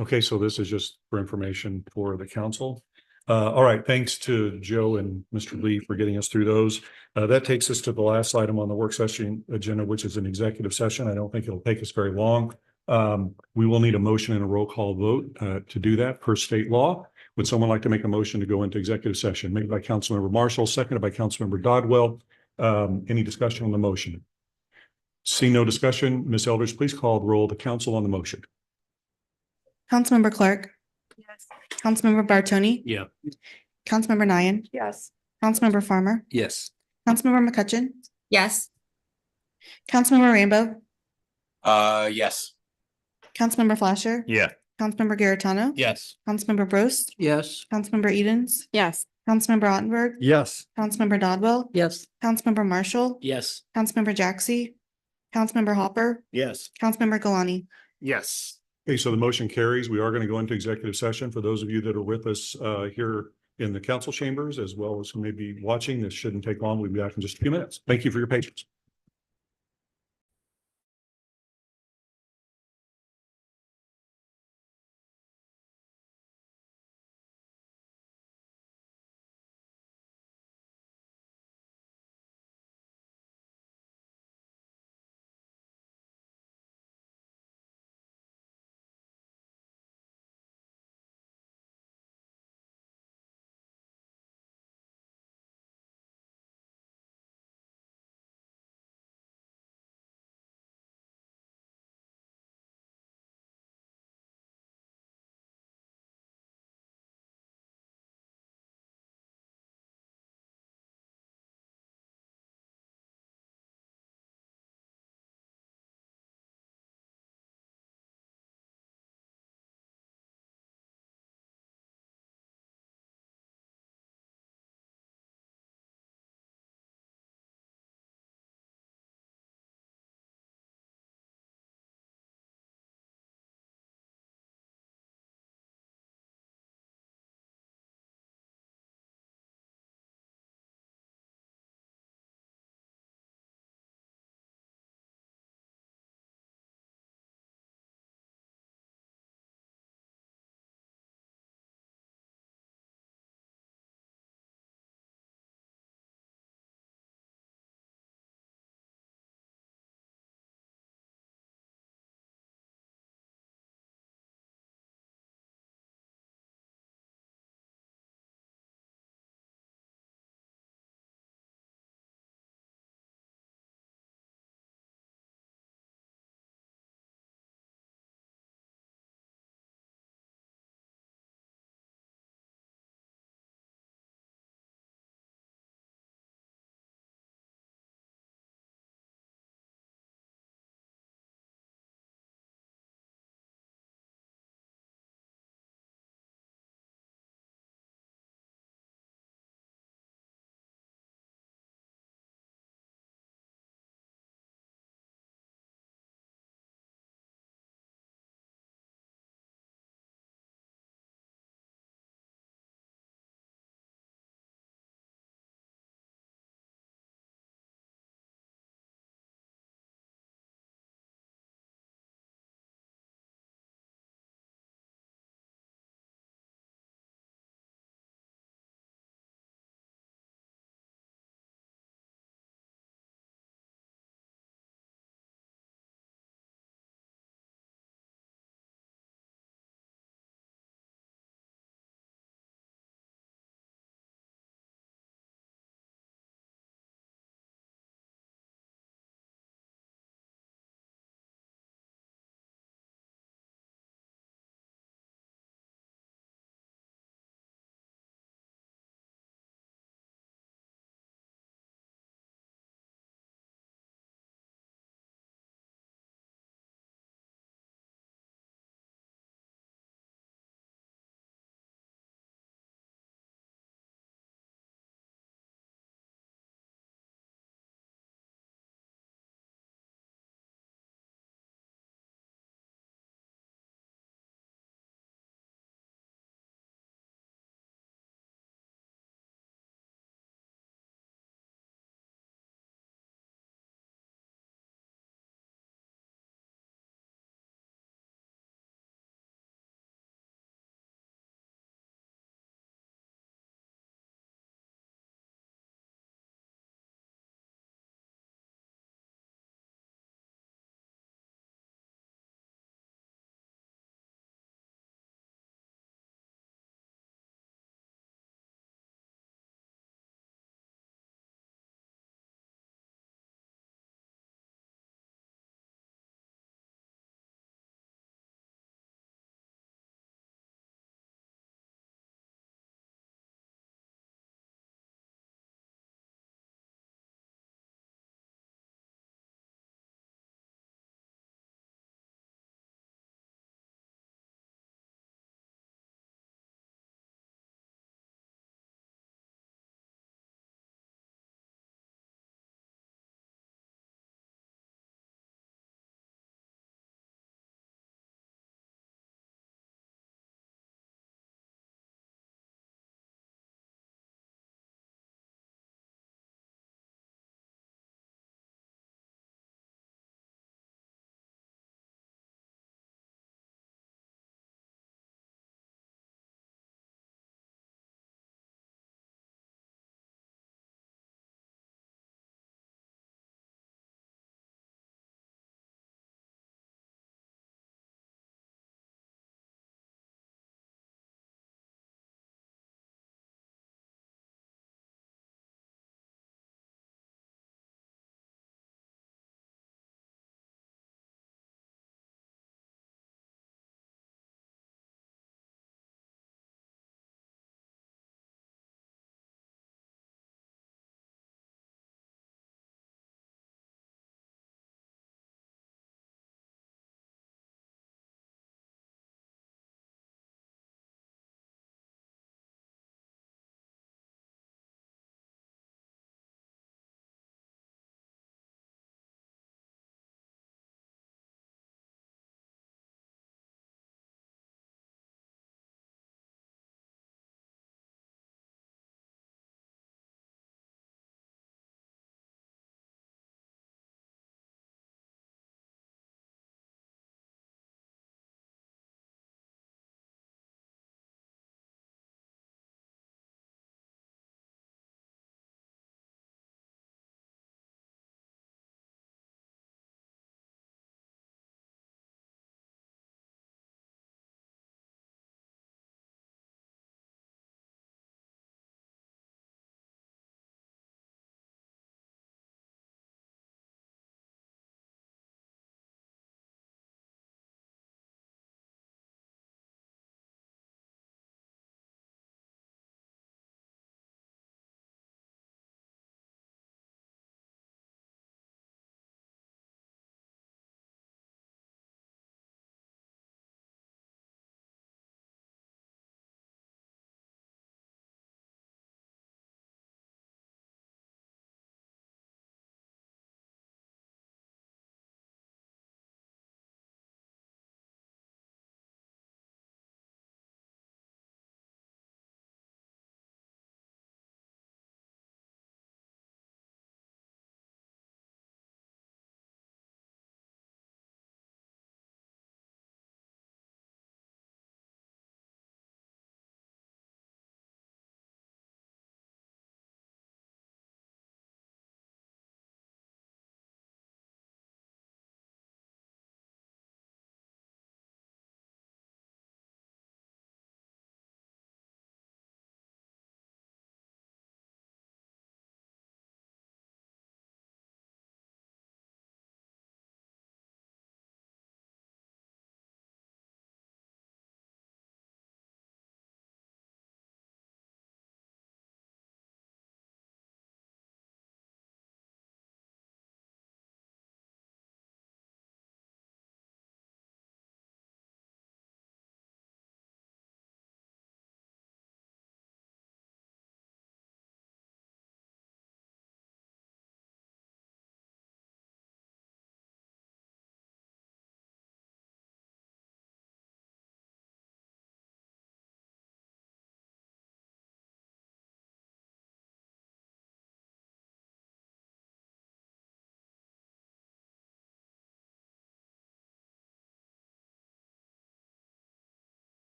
Okay, so this is just for information for the council. All right, thanks to Joe and Mr. Lee for getting us through those. That takes us to the last item on the work session agenda, which is an executive session. I don't think it'll take us very long. We will need a motion and a roll call vote to do that per state law. Would someone like to make a motion to go into executive session? Made by Councilmember Marshall, seconded by Councilmember Dodwell. Any discussion on the motion? Seeing no discussion, Ms. Elders, please call the roll of the council on the motion. Councilmember Clark. Yes. Councilmember Bartoni. Yeah. Councilmember Nyan. Yes. Councilmember Farmer. Yes. Councilmember McCutcheon. Yes. Councilmember Rainbow. Yes. Councilmember Flasher. Yeah. Councilmember Garitano. Yes. Councilmember Brost. Yes. Councilmember Edens. Yes. Councilmember Ottenberg. Yes. Councilmember Dodwell. Yes. Councilmember Marshall. Yes. Councilmember Jaxi. Councilmember Hopper. Yes. Councilmember Galani. Yes. Okay, so the motion carries. We are going to go into executive session. For those of you that are with us here in the council chambers, as well as who may be watching, this shouldn't take long. We'll be back in just a few minutes. Thank you for your patience.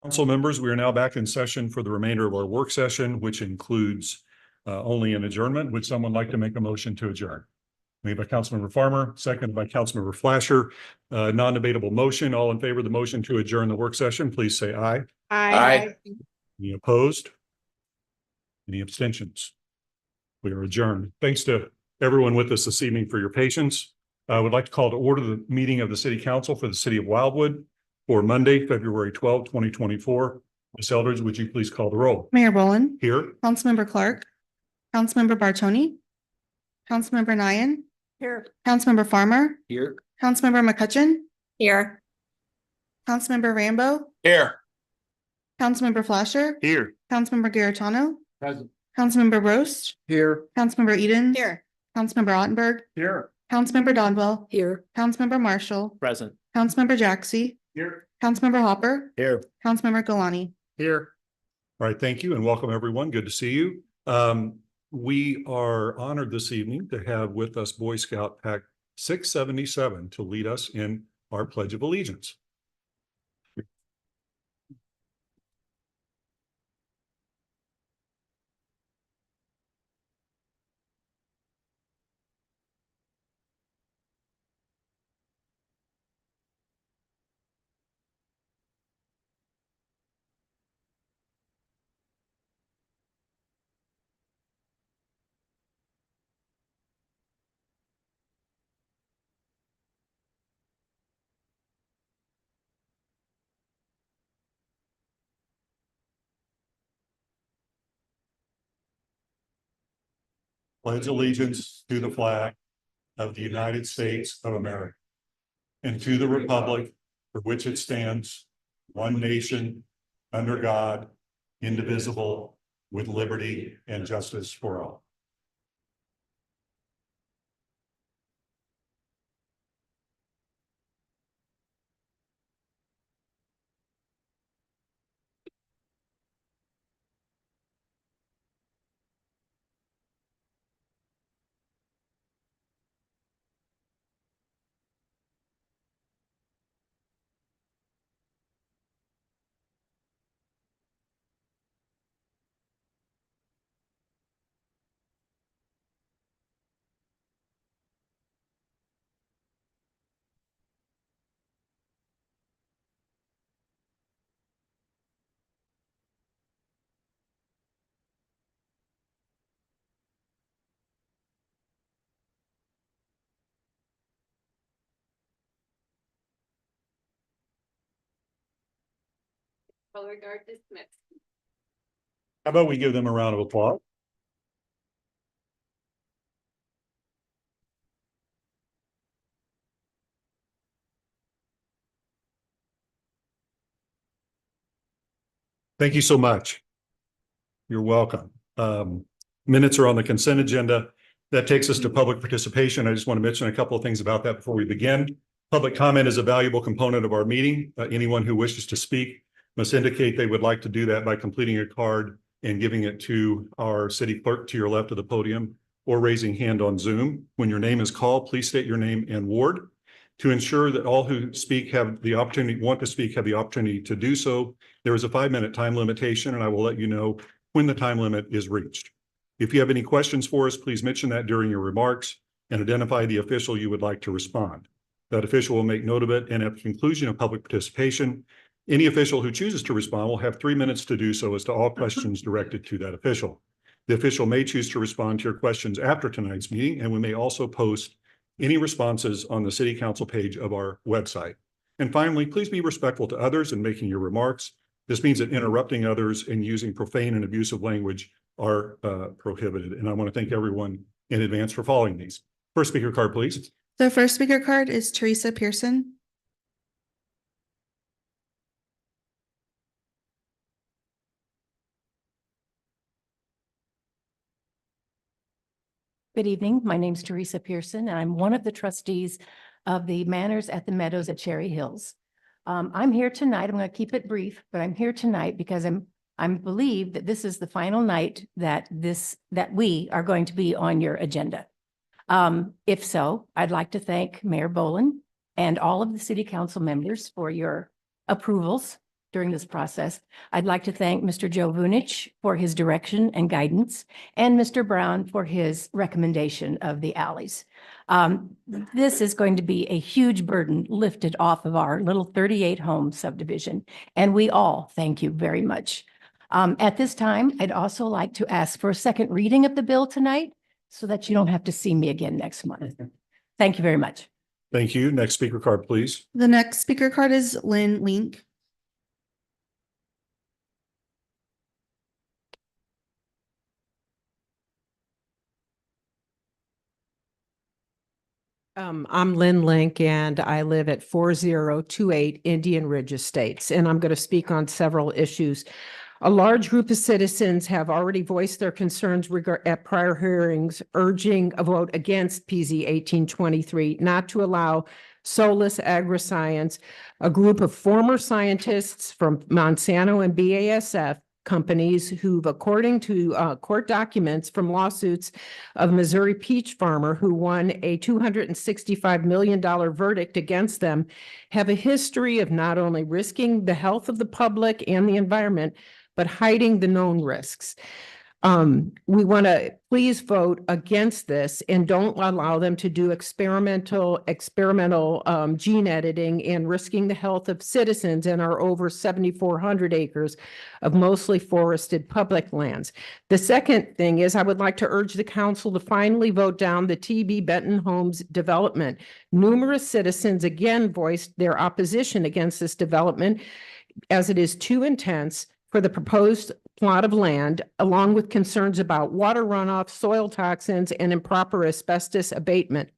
Council members, we are now back in session for the remainder of our work session, which includes only an adjournment. Would someone like to make a motion to adjourn? Made by Councilmember Farmer, seconded by Councilmember Flasher. Non-debatable motion. All in favor of the motion to adjourn the work session, please say aye. Aye. Any opposed? Any abstentions? We are adjourned. Thanks to everyone with us this evening for your patience. I would like to call to order the meeting of the City Council for the City of Wildwood for Monday, February 12, 2024. Ms. Eldridge, would you please call the roll? Mayor Boland, Here. Councilmember Clark, Councilmember Bartoni, Councilmember Nyan, Here. Councilmember Farmer, Here. Councilmember McCutcheon, Here. Councilmember Rambo, Here. Councilmember Flasher, Here. Councilmember Garitano, Present. Councilmember Roast, Here. Councilmember Edens. Here. Councilmember Ottenberg, Here. Councilmember Dodwell, Here. Councilmember Marshall, Present. Councilmember Jaxi, Here. Councilmember Hopper, Here. Councilmember Galani. Here. All right, thank you and welcome everyone. Good to see you. We are honored this evening to have with us Boy Scout Pack 677 to lead us in our Pledge of Allegiance. Pledge allegiance to the flag of the United States of America and to the republic for which it stands, one nation, under God, indivisible, with liberty and justice for all. Color guard dismissed. How about we give them a round of applause? Thank you so much. You're welcome. Minutes are on the consent agenda. That takes us to public participation. I just want to mention a couple of things about that before we begin. Public comment is a valuable component of our meeting. Anyone who wishes to speak must indicate they would like to do that by completing a card and giving it to our city clerk to your left of the podium or raising hand on Zoom. When your name is called, please state your name and ward. To ensure that all who speak have the opportunity, want to speak, have the opportunity to do so, there is a 5-minute time limitation, and I will let you know when the time limit is reached. If you have any questions for us, please mention that during your remarks and identify the official you would like to respond. That official will make note of it, and at the conclusion of public participation, any official who chooses to respond will have 3 minutes to do so as to all questions directed to that official. The official may choose to respond to your questions after tonight's meeting, and we may also post any responses on the City Council page of our website. And finally, please be respectful to others in making your remarks. This means that interrupting others and using profane and abusive language are prohibited. And I want to thank everyone in advance for following these. First speaker card, please. The first speaker card is Teresa Pearson. Good evening. My name's Teresa Pearson, and I'm one of the trustees of the Manors at the Meadows at Cherry Hills. I'm here tonight. I'm going to keep it brief, but I'm here tonight because I believe that this is the final night that we are going to be on your agenda. If so, I'd like to thank Mayor Boland and all of the city council members for your approvals during this process. I'd like to thank Mr. Joe Vunich for his direction and guidance, and Mr. Brown for his recommendation of the alleys. This is going to be a huge burden lifted off of our little 38 home subdivision, and we all thank you very much. At this time, I'd also like to ask for a second reading of the bill tonight so that you don't have to see me again next month. Thank you very much. Thank you. Next speaker card, please. The next speaker card is Lynn Link. I'm Lynn Link and I live at 4028 Indian Ridge Estates, and I'm going to speak on several issues. A large group of citizens have already voiced their concerns at prior hearings, urging a vote against PZ 1823, not to allow Solus Agriscience, a group of former scientists from Monsanto and BASF companies who've, according to court documents from lawsuits of Missouri peach farmer who won a $265 million verdict against them, have a history of not only risking the health of the public and the environment, but hiding the known risks. We want to please vote against this and don't allow them to do experimental gene editing and risking the health of citizens in our over 7,400 acres of mostly forested public lands. The second thing is I would like to urge the council to finally vote down the TB Benton Homes development. Numerous citizens again voiced their opposition against this development as it is too intense for the proposed plot of land, along with concerns about water runoff, soil toxins, and improper asbestos abatement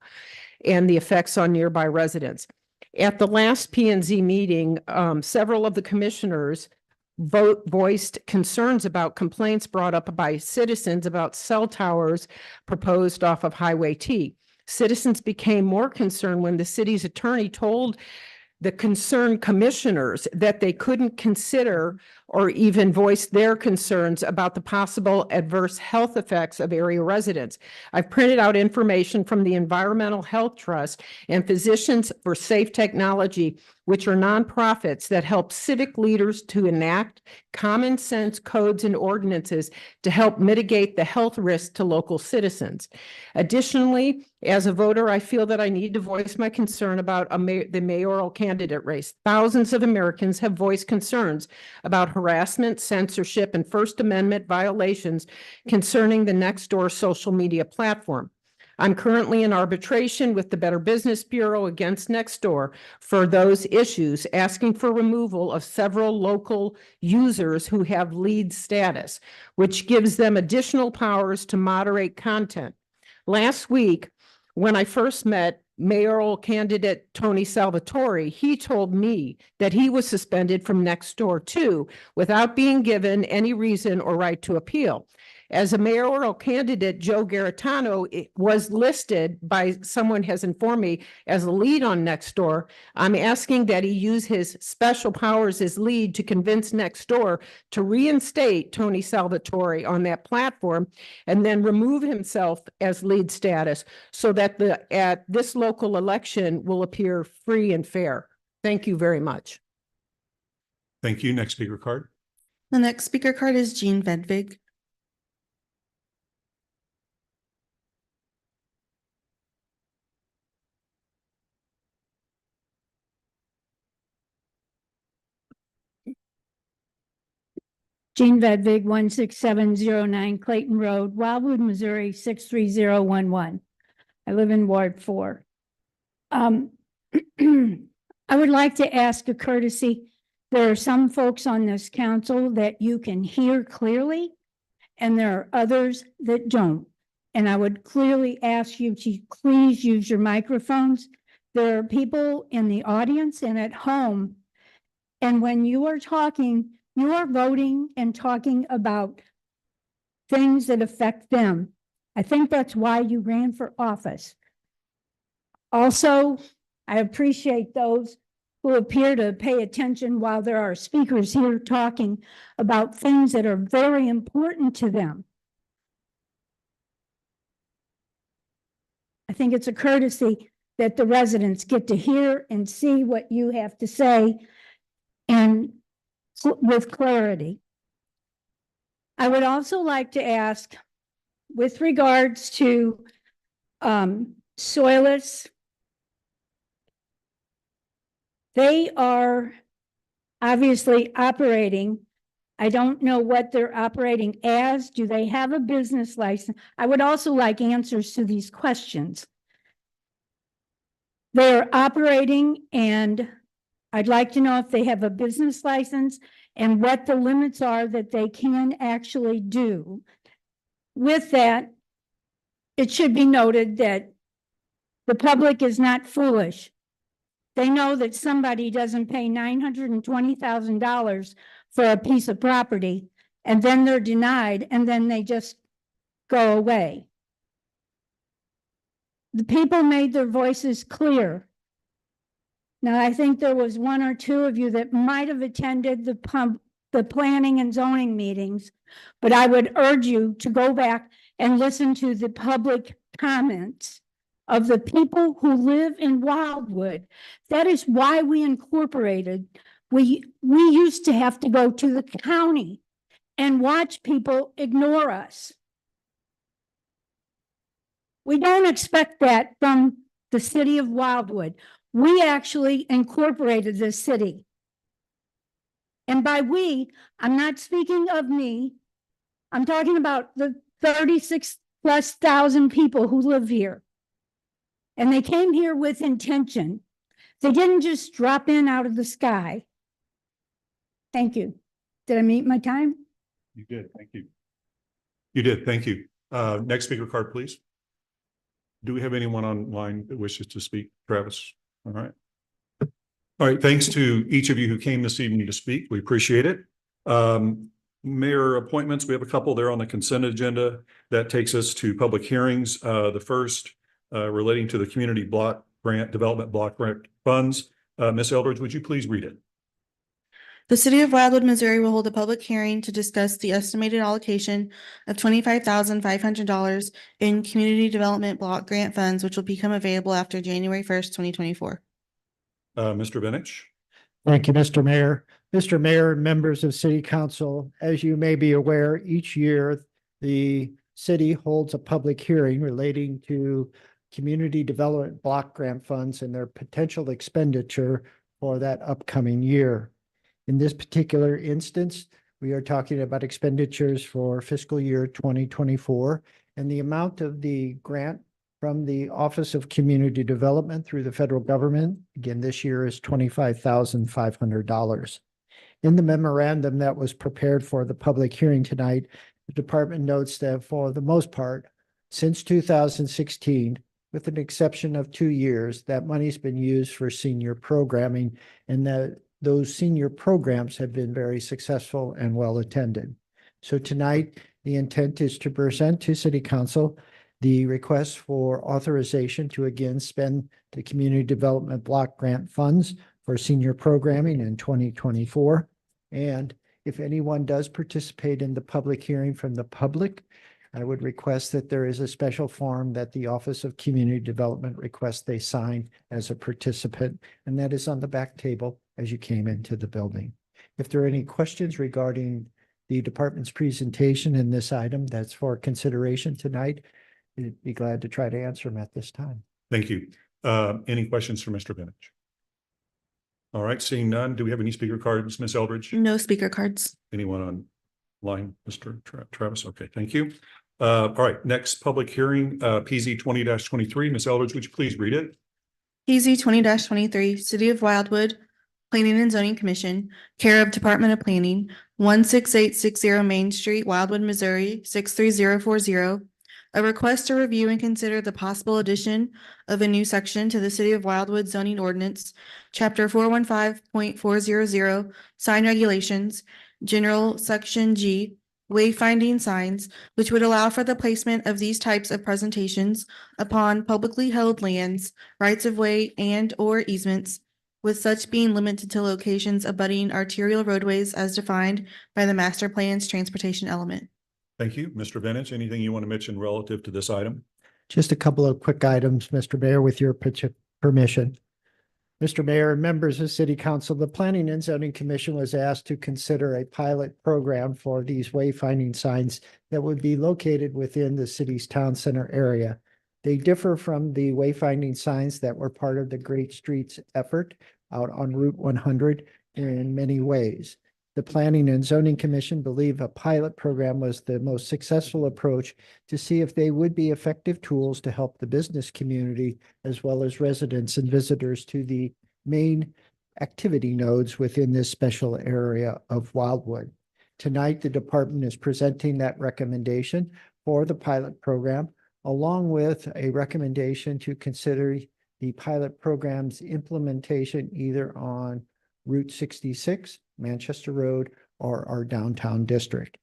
and the effects on nearby residents. At the last P&Z meeting, several of the commissioners voiced concerns about complaints brought up by citizens about cell towers proposed off of Highway T. Citizens became more concerned when the city's attorney told the concerned commissioners that they couldn't consider or even voice their concerns about the possible adverse health effects of area residents. I've printed out information from the Environmental Health Trust and Physicians for Safe Technology, which are nonprofits that help civic leaders to enact common sense codes and ordinances to help mitigate the health risks to local citizens. Additionally, as a voter, I feel that I need to voice my concern about the mayoral candidate race. Thousands of Americans have voiced concerns about harassment, censorship, and First Amendment violations concerning the Nextdoor social media platform. I'm currently in arbitration with the Better Business Bureau against Nextdoor for those issues, asking for removal of several local users who have lead status, which gives them additional powers to moderate content. Last week, when I first met mayoral candidate Tony Salvatore, he told me that he was suspended from Nextdoor too, without being given any reason or right to appeal. As a mayoral candidate, Joe Garitano was listed by someone has informed me as a lead on Nextdoor. I'm asking that he use his special powers as lead to convince Nextdoor to reinstate Tony Salvatore on that platform and then remove himself as lead status so that this local election will appear free and fair. Thank you very much. Thank you. Next speaker card. The next speaker card is Jean Vedvig. Jean Vedvig, 16709 Clayton Road, Wildwood, Missouri, 63011. I live in Ward 4. I would like to ask a courtesy. There are some folks on this council that you can hear clearly, and there are others that don't. And I would clearly ask you to please use your microphones. There are people in the audience and at home, and when you are talking, you are voting and talking about things that affect them. I think that's why you ran for office. Also, I appreciate those who appear to pay attention while there are speakers here talking about things that are very important to them. I think it's a courtesy that the residents get to hear and see what you have to say. And with clarity. I would also like to ask, with regards to Soilers, they are obviously operating. I don't know what they're operating as. Do they have a business license? I would also like answers to these questions. They're operating, and I'd like to know if they have a business license and what the limits are that they can actually do. With that, it should be noted that the public is not foolish. They know that somebody doesn't pay $920,000 for a piece of property, and then they're denied, and then they just go away. The people made their voices clear. Now, I think there was one or two of you that might have attended the planning and zoning meetings, but I would urge you to go back and listen to the public comments of the people who live in Wildwood. That is why we incorporated. We used to have to go to the county and watch people ignore us. We don't expect that from the city of Wildwood. We actually incorporated this city. And by we, I'm not speaking of me. I'm talking about the 36,000+ people who live here. And they came here with intention. They didn't just drop in out of the sky. Thank you. Did I meet my time? You did. Thank you. You did. Thank you. Next speaker card, please. Do we have anyone online that wishes to speak? Travis? All right. All right. Thanks to each of you who came this evening to speak. We appreciate it. Mayor appointments, we have a couple there on the consent agenda. That takes us to public hearings. The first relating to the community block grant development block grant funds. Ms. Eldridge, would you please read it? The city of Wildwood, Missouri will hold a public hearing to discuss the estimated allocation of $25,500 in community development block grant funds, which will become available after January 1st, 2024. Mr. Benich? Thank you, Mr. Mayor. Mr. Mayor, members of City Council, as you may be aware, each year the city holds a public hearing relating to community development block grant funds and their potential expenditure for that upcoming year. In this particular instance, we are talking about expenditures for fiscal year 2024, and the amount of the grant from the Office of Community Development through the federal government, again, this year is $25,500. In the memorandum that was prepared for the public hearing tonight, the department notes that for the most part, since 2016, with an exception of 2 years, that money's been used for senior programming, and that those senior programs have been very successful and well attended. So tonight, the intent is to present to City Council the request for authorization to again spend the community development block grant funds for senior programming in 2024. And if anyone does participate in the public hearing from the public, I would request that there is a special form that the Office of Community Development requests they sign as a participant, and that is on the back table as you came into the building. If there are any questions regarding the department's presentation in this item that's for consideration tonight, I'd be glad to try to answer them at this time. Thank you. Any questions for Mr. Benich? All right, seeing none, do we have any speaker cards, Ms. Eldridge? No speaker cards. Anyone online, Mr. Travis? Okay, thank you. All right, next public hearing, PZ 20-23. Ms. Eldridge, would you please read it? PZ 20-23, City of Wildwood, Planning and Zoning Commission, care of Department of Planning, 16860 Main Street, Wildwood, Missouri, 63040. A request to review and consider the possible addition of a new section to the City of Wildwood zoning ordinance, Chapter 415.400, sign regulations, General Section G, wayfinding signs, which would allow for the placement of these types of presentations upon publicly held lands, rights of way and or easements, with such being limited to locations abutting arterial roadways as defined by the master plan's transportation element. Thank you. Mr. Benich, anything you want to mention relative to this item? Just a couple of quick items, Mr. Mayor, with your permission. Mr. Mayor and members of City Council, the Planning and Zoning Commission was asked to consider a pilot program for these wayfinding signs that would be located within the city's town center area. They differ from the wayfinding signs that were part of the Great Streets effort out on Route 100 in many ways. The Planning and Zoning Commission believe a pilot program was the most successful approach to see if they would be effective tools to help the business community as well as residents and visitors to the main activity nodes within this special area of Wildwood. Tonight, the department is presenting that recommendation for the pilot program, along with a recommendation to consider the pilot program's implementation either on Route 66, Manchester Road, or our downtown district.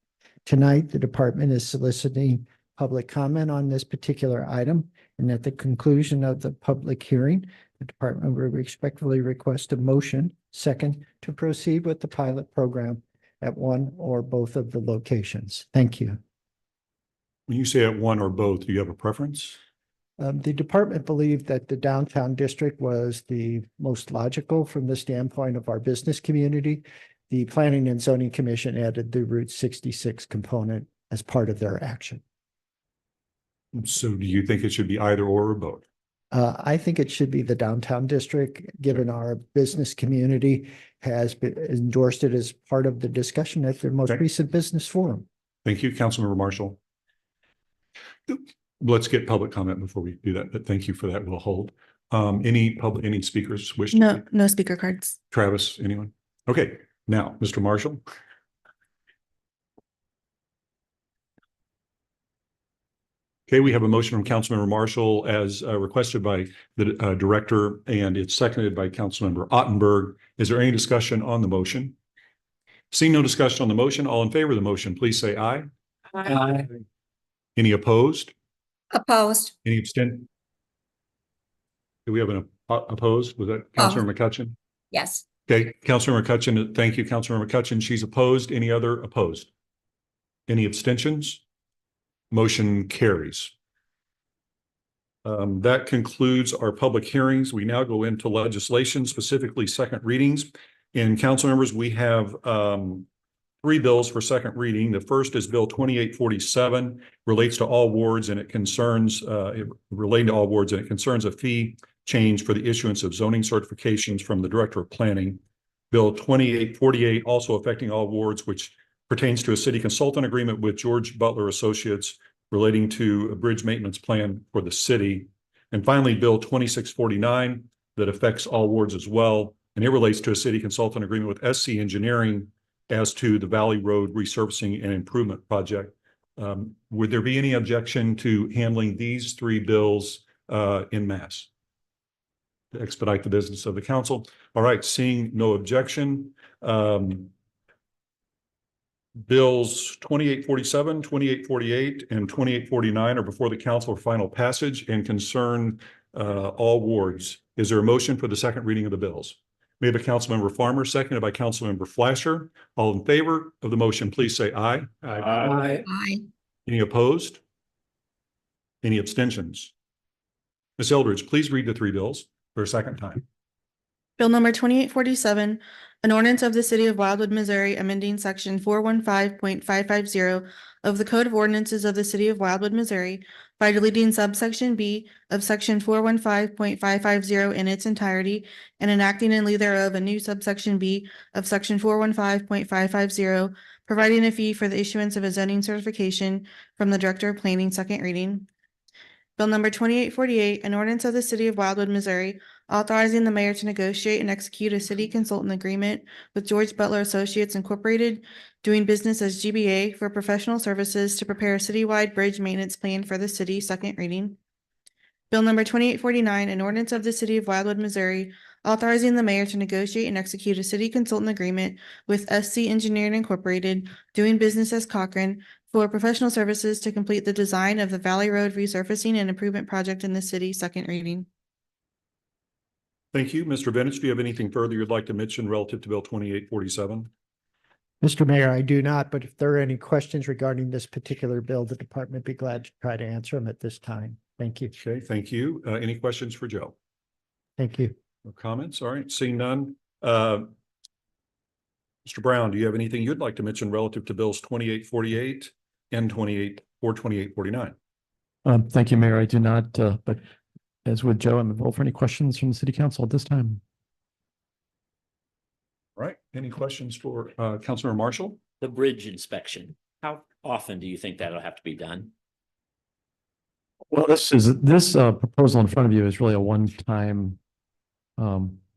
Tonight, the department is soliciting public comment on this particular item, and at the conclusion of the public hearing, the department will respectfully request a motion, second, to proceed with the pilot program at one or both of the locations. Thank you. When you say at one or both, do you have a preference? The department believed that the downtown district was the most logical from the standpoint of our business community. The Planning and Zoning Commission added the Route 66 component as part of their action. So do you think it should be either or both? I think it should be the downtown district, given our business community has endorsed it as part of the discussion at their most recent business forum. Thank you, Councilmember Marshall. Let's get public comment before we do that, but thank you for that. We'll hold. Any speakers wish? No speaker cards. Travis, anyone? Okay, now, Mr. Marshall. Okay, we have a motion from Councilmember Marshall as requested by the director, and it's seconded by Councilmember Ottenberg. Is there any discussion on the motion? Seeing no discussion on the motion, all in favor of the motion, please say aye. Aye. Any opposed? Opposed. Any abstain? Do we have an opposed? Was that Councilmember McCutcheon? Yes. Okay, Councilmember McCutcheon, thank you, Councilmember McCutcheon. She's opposed. Any other opposed? Any abstentions? Motion carries. That concludes our public hearings. We now go into legislation, specifically second readings. And council members, we have three bills for second reading. The first is Bill 2847, relates to all wards, and it concerns relating to all wards, and it concerns a fee change for the issuance of zoning certifications from the Director of Planning. Bill 2848, also affecting all wards, which pertains to a city consultant agreement with George Butler Associates relating to a bridge maintenance plan for the city. And finally, Bill 2649, that affects all wards as well, and it relates to a city consultant agreement with SC Engineering as to the Valley Road resurfacing and improvement project. Would there be any objection to handling these three bills in mass to expedite the business of the council? All right, seeing no objection. Bills 2847, 2848, and 2849 are before the council for final passage and concern all wards. Is there a motion for the second reading of the bills? We have a Councilmember Farmer, seconded by Councilmember Flasher. All in favor of the motion, please say aye. Aye. Aye. Any opposed? Any abstentions? Ms. Eldridge, please read the three bills for a second time. Bill number 2847, an ordinance of the city of Wildwood, Missouri, amending section 415.550 of the Code of Ordinances of the city of Wildwood, Missouri by deleting subsection B of section 415.550 in its entirety and enacting in lieu thereof a new subsection B of section 415.550, providing a fee for the issuance of a zoning certification from the Director of Planning, second reading. Bill number 2848, an ordinance of the city of Wildwood, Missouri, authorizing the mayor to negotiate and execute a city consultant agreement with George Butler Associates Incorporated, doing business as GBA, for professional services to prepare a citywide bridge maintenance plan for the city, second reading. Bill number 2849, an ordinance of the city of Wildwood, Missouri, authorizing the mayor to negotiate and execute a city consultant agreement with SC Engineering Incorporated, doing business as Cochran, for professional services to complete the design of the Valley Road resurfacing and improvement project in the city, second reading. Thank you. Mr. Benich, do you have anything further you'd like to mention relative to Bill 2847? Mr. Mayor, I do not, but if there are any questions regarding this particular bill, the department would be glad to try to answer them at this time. Thank you. Okay, thank you. Any questions for Joe? Thank you. No comments? All right, seeing none. Mr. Brown, do you have anything you'd like to mention relative to bills 2848 and 2849? Thank you, Mayor. I do not, but as with Joe, I'm available for any questions from the city council at this time. All right, any questions for Councilmember Marshall? The bridge inspection, how often do you think that'll have to be done? Well, this proposal in front of you is really a one-time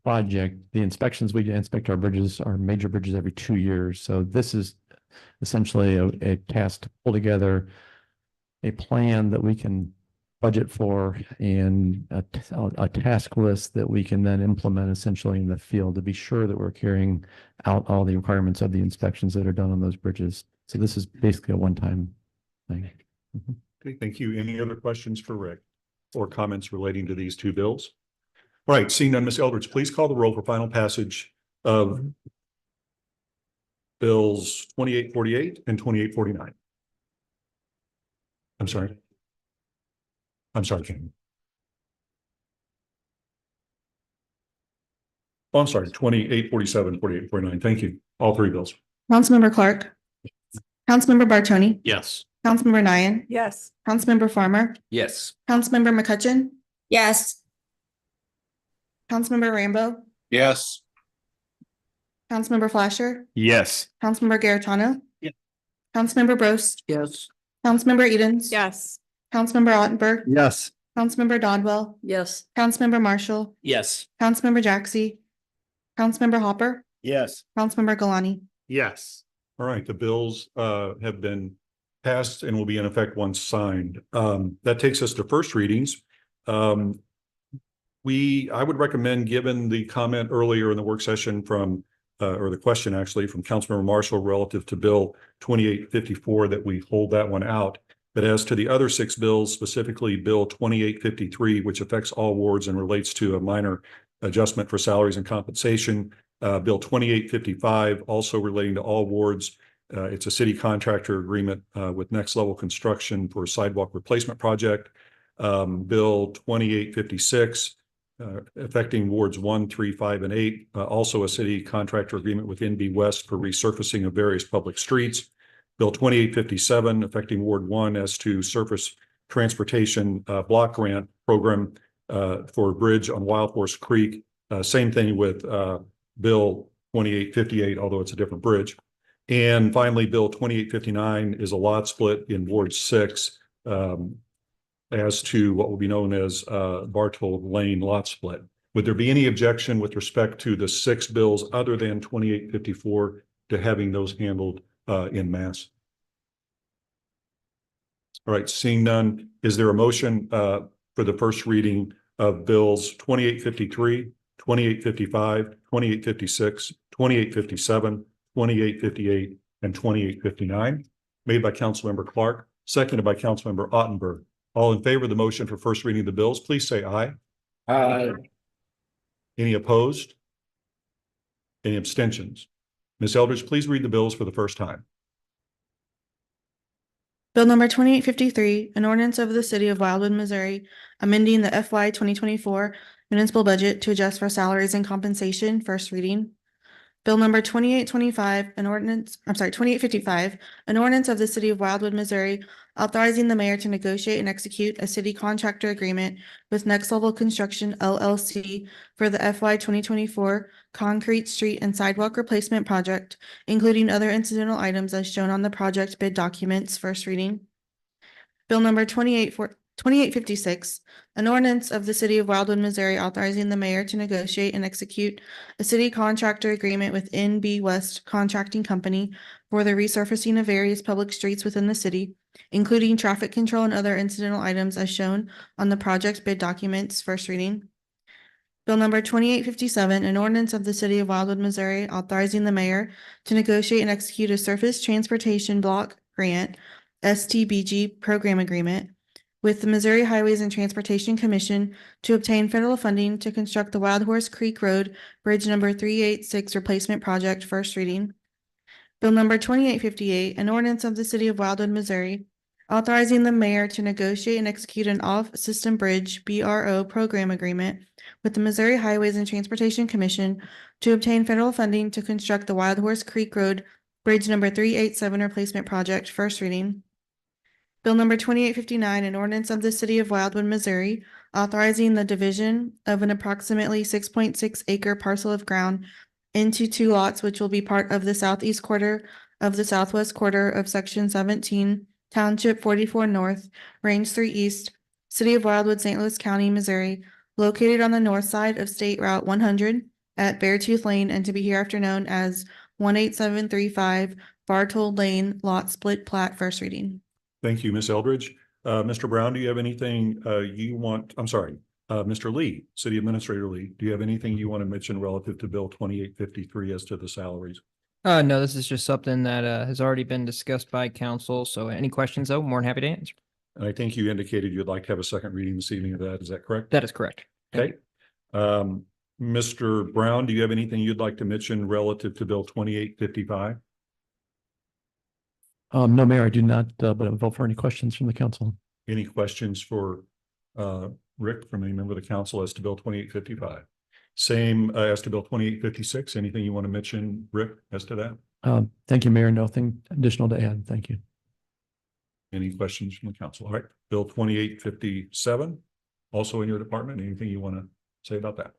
project. The inspections, we inspect our bridges, our major bridges every 2 years. So this is essentially a task to pull together a plan that we can budget for and a task list that we can then implement essentially in the field to be sure that we're carrying out all the requirements of the inspections that are done on those bridges. So this is basically a one-time thing. Okay, thank you. Any other questions for Rick or comments relating to these two bills? All right, seeing none, Ms. Eldridge, please call the roll for final passage of bills 2848 and 2849. I'm sorry. Ken. Oh, I'm sorry, 2847, 2849. Thank you. All three bills. Councilmember Clark. Councilmember Bartoni. Yes. Councilmember Nian. Yes. Councilmember Farmer. Yes. Councilmember McCutcheon. Yes. Councilmember Rambo. Yes. Councilmember Flasher. Yes. Councilmember Garitano. Yeah. Councilmember Brost. Yes. Councilmember Edens. Yes. Councilmember Ottenberg. Yes. Councilmember Dodwell. Yes. Councilmember Marshall. Yes. Councilmember Jaxi. Councilmember Hopper. Yes. Councilmember Galani. Yes. All right, the bills have been passed and will be in effect once signed. That takes us to first readings. I would recommend, given the comment earlier in the work session from, or the question actually from Councilmember Marshall relative to Bill 2854, that we hold that one out. But as to the other six bills, specifically Bill 2853, which affects all wards and relates to a minor adjustment for salaries and compensation, Bill 2855, also relating to all wards. It's a city contractor agreement with Next Level Construction for a sidewalk replacement project. Bill 2856, affecting wards 1, 3, 5, and 8, also a city contractor agreement with NB West for resurfacing of various public streets. Bill 2857, affecting Ward 1 as to surface transportation block grant program for a bridge on Wild Horse Creek. Same thing with Bill 2858, although it's a different bridge. And finally, Bill 2859 is a lot split in Ward 6 as to what will be known as Bartold Lane lot split. Would there be any objection with respect to the six bills other than 2854 to having those handled in mass? All right, seeing none, is there a motion for the first reading of bills 2853, 2855, 2856, 2857, 2858, and 2859, made by Councilmember Clark, seconded by Councilmember Ottenberg? All in favor of the motion for first reading of the bills, please say aye. Aye. Any opposed? Any abstentions? Ms. Eldridge, please read the bills for the first time. Bill number 2853, an ordinance of the city of Wildwood, Missouri, amending the FY 2024 municipal budget to adjust for salaries and compensation, first reading. Bill number 2855, 2855, an ordinance of the city of Wildwood, Missouri, authorizing the mayor to negotiate and execute a city contractor agreement with Next Level Construction LLC for the FY 2024 concrete street and sidewalk replacement project, including other incidental items as shown on the project bid documents, first reading. Bill number 2856, an ordinance of the city of Wildwood, Missouri, authorizing the mayor to negotiate and execute a city contractor agreement with NB West Contracting Company for the resurfacing of various public streets within the city, including traffic control and other incidental items as shown on the project bid documents, first reading. Bill number 2857, an ordinance of the city of Wildwood, Missouri, authorizing the mayor to negotiate and execute a surface transportation block grant, STBG program agreement with the Missouri Highways and Transportation Commission to obtain federal funding to construct the Wild Horse Creek Road Bridge number 386 replacement project, first reading. Bill number 2858, an ordinance of the city of Wildwood, Missouri, authorizing the mayor to negotiate and execute an off-system bridge BRO program agreement with the Missouri Highways and Transportation Commission to obtain federal funding to construct the Wild Horse Creek Road Bridge number 387 replacement project, first reading. Bill number 2859, an ordinance of the city of Wildwood, Missouri, authorizing the division of an approximately 6.6 acre parcel of ground into two lots, which will be part of the southeast quarter of the southwest quarter of section 17, township 44 north, range 3 east, city of Wildwood, St. Louis County, Missouri, located on the north side of State Route 100 at Beartooth Lane, and to be hereafter known as 18735 Bartold Lane, lot split plat, first reading. Thank you, Ms. Eldridge. Mr. Brown, do you have anything you want, I'm sorry, Mr. Lee, City Administrator Lee, do you have anything you want to mention relative to Bill 2853 as to the salaries? No, this is just something that has already been discussed by council. So any questions, though, more than happy to answer. And I think you indicated you'd like to have a second reading this evening of that. Is that correct? That is correct. Okay. Mr. Brown, do you have anything you'd like to mention relative to Bill 2855? No, Mayor, I do not, but I'll vote for any questions from the council. Any questions for Rick from any member of the council as to Bill 2855? Same as to Bill 2856. Anything you want to mention, Rick, as to that? Thank you, Mayor. Nothing additional to add. Thank you. Any questions from the council? All right, Bill 2857, also in your department. Anything you want to say about that?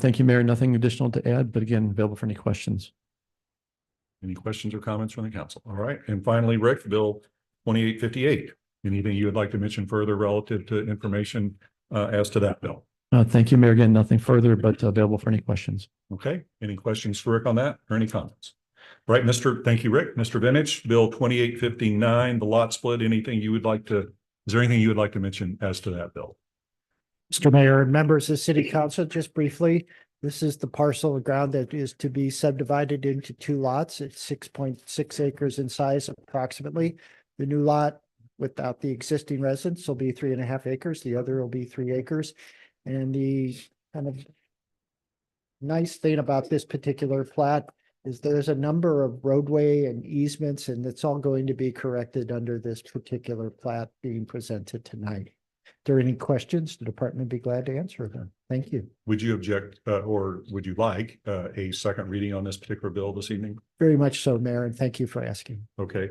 Thank you, Mayor. Nothing additional to add, but again, available for any questions. Any questions or comments from the council? All right, and finally, Rick, Bill 2858. Anything you would like to mention further relative to information as to that bill? Thank you, Mayor. Again, nothing further, but available for any questions. Okay, any questions for Rick on that or any comments? All right, thank you, Rick. Mr. Vinich, Bill 2859, the lot split, anything you would like to, is there anything you would like to mention as to that bill? Mr. Mayor and members of City Council, just briefly, this is the parcel of ground that is to be subdivided into two lots. It's 6.6 acres in size approximately. The new lot without the existing residence will be 3.5 acres. The other will be 3 acres. And the kind of nice thing about this particular plat is there's a number of roadway and easements, and it's all going to be corrected under this particular plat being presented tonight. If there are any questions, the department would be glad to answer them. Thank you. Would you object or would you like a second reading on this particular bill this evening? Very much so, Mayor, and thank you for asking. Okay.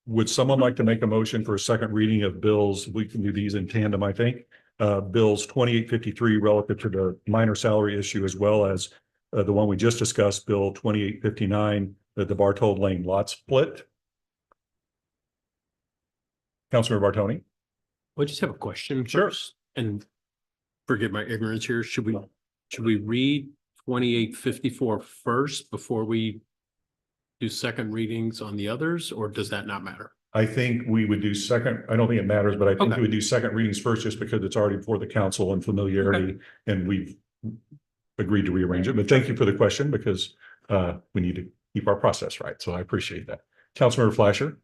Would someone like to make a motion for a second reading of bills? We can do these in tandem, I think. Bills 2853 relative to the minor salary issue, as well as the one we just discussed, Bill 2859, the Bartold Lane lot split. Councilmember Bartoni. I just have a question. Sure. First, and forget my ignorance here. Should we read 2854 first before we do second readings on the others, or does that not matter? I think we would do second, I don't think it matters, but I think Okay. we would do second readings first just because it's already before the council and familiarity, and we've agreed to rearrange it. But thank you for the question because we need to keep our process right. So I appreciate that. Councilmember Flasher.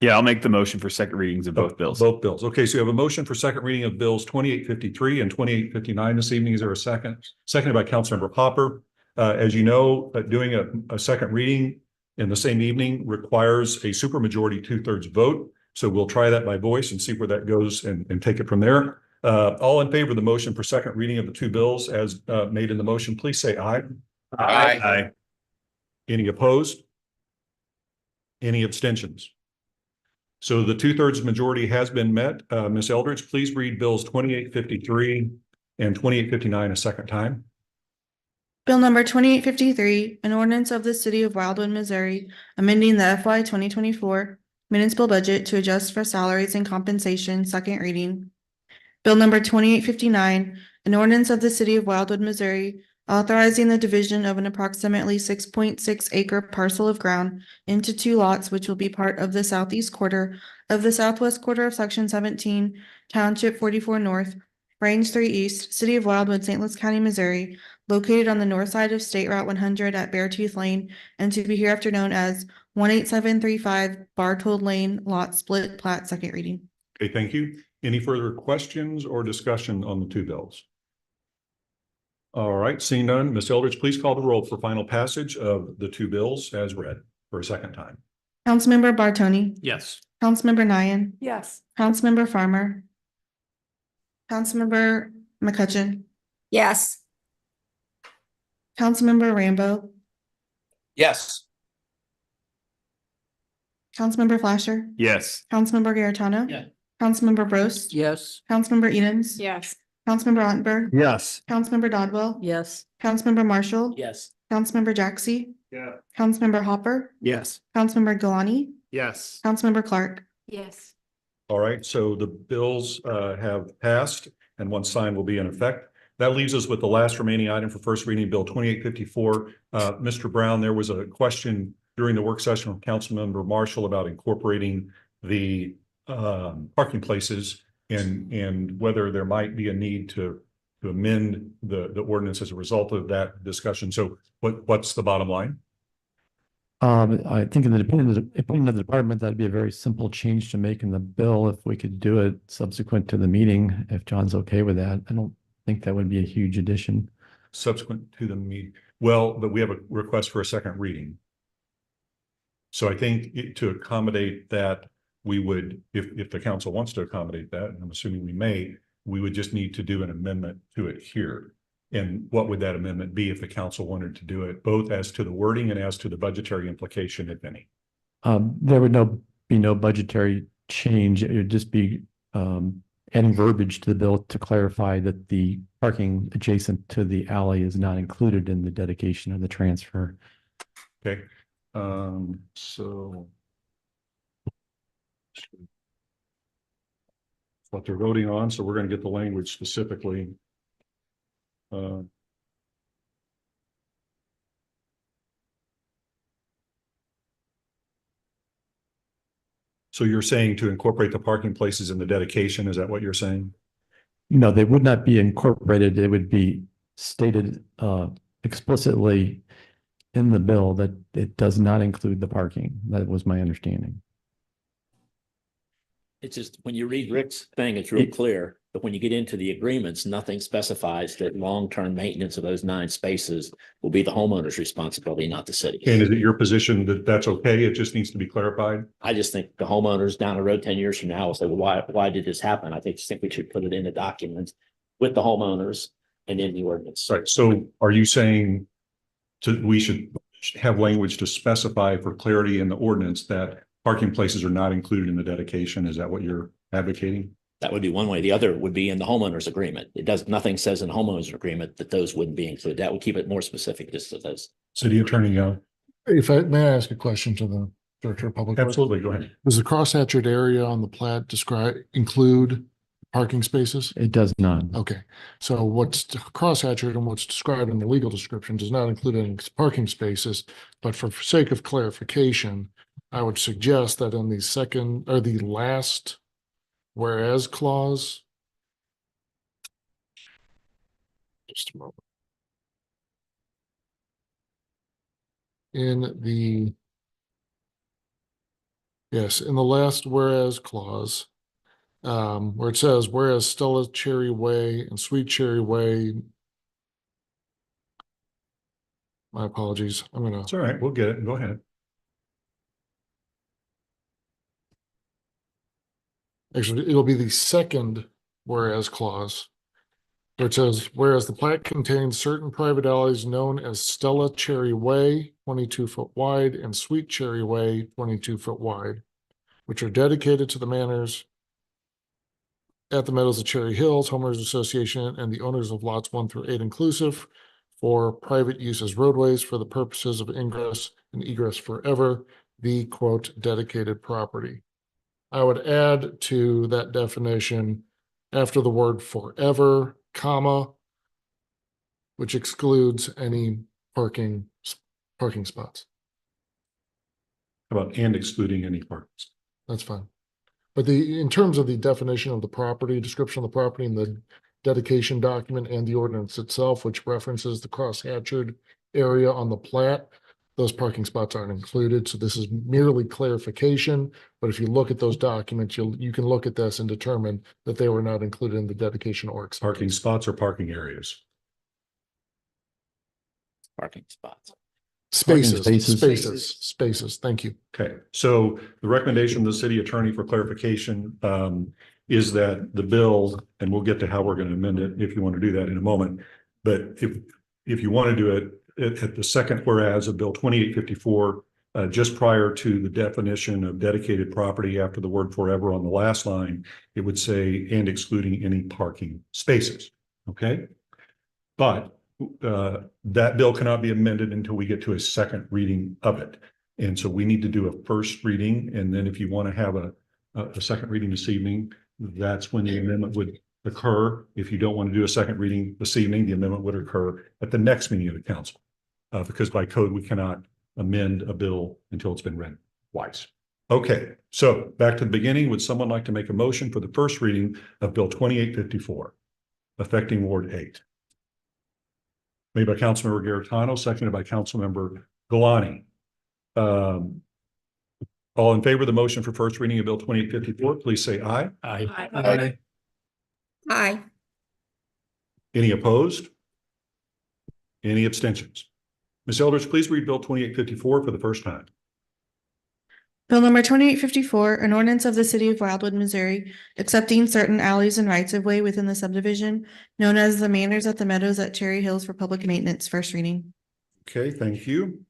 Yeah, I'll make the motion for second readings of both bills. Both bills. Okay, so you have a motion for second reading of bills 2853 and 2859 this evening. Is there a second? Seconded by Councilmember Hopper. As you know, doing a second reading in the same evening requires a supermajority 2/3 vote. So we'll try that by voice and see where that goes and take it from there. All in favor of the motion for second reading of the two bills as made in the motion, please say aye. Aye. Aye. Any opposed? Any abstentions? So the 2/3 majority has been met. Ms. Eldridge, please read bills 2853 and 2859 a second time. Bill number 2853, an ordinance of the city of Wildwood, Missouri, amending the FY 2024 municipal budget to adjust for salaries and compensation, second reading. Bill number 2859, an ordinance of the city of Wildwood, Missouri, authorizing the division of an approximately 6.6 acre parcel of ground into two lots, which will be part of the southeast quarter of the southwest quarter of section 17, township 44 north, range 3 east, city of Wildwood, St. Louis County, Missouri, located on the north side of State Route 100 at Beartooth Lane, and to be hereafter known as 18735 Bartold Lane, lot split plat, second reading. Okay, thank you. Any further questions or discussion on the two bills? All right, seeing none, Ms. Eldridge, please call the roll for final passage of the two bills as read for a second time. Councilmember Bartoni. Yes. Councilmember Nian. Yes. Councilmember Farmer. Councilmember McCutcheon, Yes. Councilmember Rambo, Yes. Councilmember Flasher, Yes. Councilmember Garitano. Yeah. Councilmember Bros. Yes. Councilmember Edens. Yes. Councilmember Ottenberg. Yes. Councilmember Dodwell. Yes. Councilmember Marshall. Yes. Councilmember Jaxi. Yeah. Councilmember Hopper. Yes. Councilmember Galani. Yes. Councilmember Clark. Yes. All right, so the bills have passed and one sign will be in effect. That leaves us with the last remaining item for first reading, Bill 2854. Mr. Brown, there was a question during the work session from Councilmember Marshall about incorporating the parking places and whether there might be a need to amend the ordinance as a result of that discussion. So what's the bottom line? I think in the opinion of the department, that'd be a very simple change to make in the bill if we could do it subsequent to the meeting, if John's okay with that. I don't think that would be a huge addition. Subsequent to the meeting. Well, but we have a request for a second reading. So I think to accommodate that, we would, if the council wants to accommodate that, and I'm assuming we may, we would just need to do an amendment to it here. And what would that amendment be if the council wanted to do it, both as to the wording and as to the budgetary implication, if any? There would be no budgetary change. It would just be adding verbiage to the bill to clarify that the parking adjacent to the alley is not included in the dedication of the transfer. Okay, so what they're voting on, so we're going to get the language specifically. So you're saying to incorporate the parking places in the dedication, is that what you're saying? No, they would not be incorporated. It would be stated explicitly in the bill that it does not include the parking. That was my understanding. It's just, when you read Rick's thing, it's real clear, but when you get into the agreements, nothing specifies that long-term maintenance of those 9 spaces will be the homeowner's responsibility, not the city. And is it your position that that's okay? It just needs to be clarified? I just think the homeowners down the road 10 years from now will say, well, why did this happen? I think we should put it in the documents with the homeowners and in the ordinance. Right, so are you saying we should have language to specify for clarity in the ordinance that parking places are not included in the dedication? Is that what you're advocating? That would be one way. The other would be in the homeowner's agreement. Nothing says in the homeowner's agreement that those wouldn't be included. That would keep it more specific, just to those. City Attorney, If I may I ask a question to the Director of Public Works? absolutely, go ahead. Does the crosshatched area on the plat include parking spaces? It does not. Okay, so what's crosshatched and what's described in the legal description does not include any parking spaces, but for sake of clarification, I would suggest that in the second or the last whereas clause. Just a moment. In the last whereas clause, where it says, whereas Stella Cherry Way and Sweet Cherry Way. My apologies. It's all right. We'll get it. Go ahead. Actually, it'll be the second whereas clause. Where it says, whereas the plat contains certain private alleys known as Stella Cherry Way, 22-foot wide, and Sweet Cherry Way, 22-foot wide, which are dedicated to the manors at the Meadows of Cherry Hills Homeowners Association and the owners of lots 1 through 8 inclusive for private use as roadways for the purposes of ingress and egress forever, the quote dedicated property. I would add to that definition after the word forever, comma, which excludes any parking spots. How about and excluding any parks? That's fine. But in terms of the definition of the property, description of the property in the dedication document and the ordinance itself, which references the cross-hatched area on the plat, those parking spots aren't included. So this is merely clarification. But if you look at those documents, you can look at this and determine that they were not included in the dedication or Parking spots or parking areas? Parking spots. Spaces. Spaces. Thank you. Okay, so the recommendation of the city attorney for clarification is that the bill, and we'll get to how we're going to amend it if you want to do that in a moment. But if you want to do it at the second whereas of Bill 2854, just prior to the definition of dedicated property after the word forever on the last line, it would say, and excluding any parking spaces. Okay? But that bill cannot be amended until we get to a second reading of it. And so we need to do a first reading. And then if you want to have a second reading this evening, that's when the amendment would occur. If you don't want to do a second reading this evening, the amendment would occur at the next meeting of the council. Because by code, we cannot amend a bill until it's been read twice. Okay, so back to the beginning. Would someone like to make a motion for the first reading of Bill 2854, affecting Ward 8? Made by Councilmember Garetano, seconded by Councilmember Galani. All in favor of the motion for first reading of Bill 2854, please say aye. Aye. Aye. Aye. Any opposed? Any abstentions? Ms. Eldridge, please read Bill 2854 for the first time. Bill number 2854, an ordinance of the city of Wildwood, Missouri, accepting certain alleys and rights of way within the subdivision known as the Manors at the Meadows at Cherry Hills for public maintenance, first reading. Okay, thank you.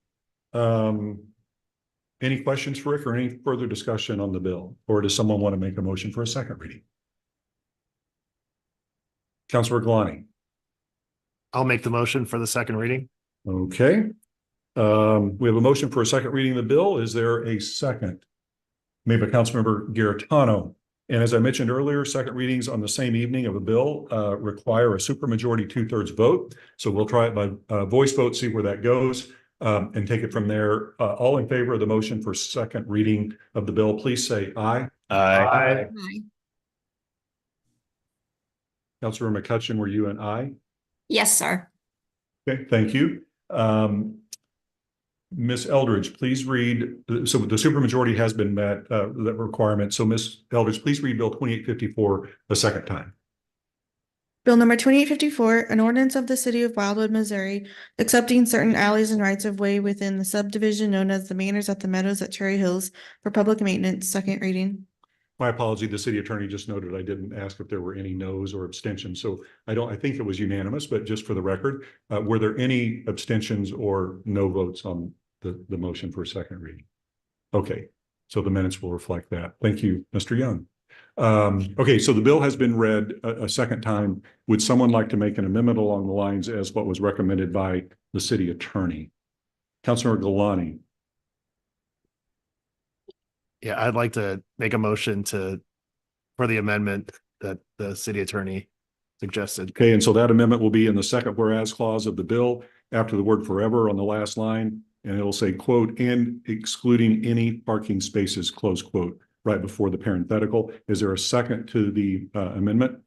Any questions for Rick or any further discussion on the bill? Or does someone want to make a motion for a second reading? Councilor Galani. I'll make the motion for the second reading. Okay. We have a motion for a second reading of the bill. Is there a second? Made by Councilmember Garetano. And as I mentioned earlier, second readings on the same evening of a bill require a supermajority 2/3 vote. So we'll try it by voice vote, see where that goes, and take it from there. All in favor of the motion for second reading of the bill, please say aye. Aye. Aye. Councilor McCutcheon, were you an aye? Yes, sir. Okay, thank you. Ms. Eldridge, please read, so the supermajority has been met, that requirement. So Ms. Eldridge, please read Bill 2854 a second time. Bill number 2854, an ordinance of the city of Wildwood, Missouri, accepting certain alleys and rights of way within the subdivision known as the Manors at the Meadows at Cherry Hills for public maintenance, second reading. My apology, the city attorney just noted I didn't ask if there were any noes or abstentions. So I think it was unanimous, but just for the record, were there any abstentions or no votes on the motion for a second reading? Okay, so the minutes will reflect that. Thank you, Mr. Young. Okay, so the bill has been read a second time. Would someone like to make an amendment along the lines as what was recommended by the city attorney? Councilor Galani. Yeah, I'd like to make a motion for the amendment that the city attorney suggested. Okay, and so that amendment will be in the second whereas clause of the bill after the word forever on the last line. And it'll say, quote, and excluding any parking spaces, close quote, right before the parenthetical. Is there a second to the amendment?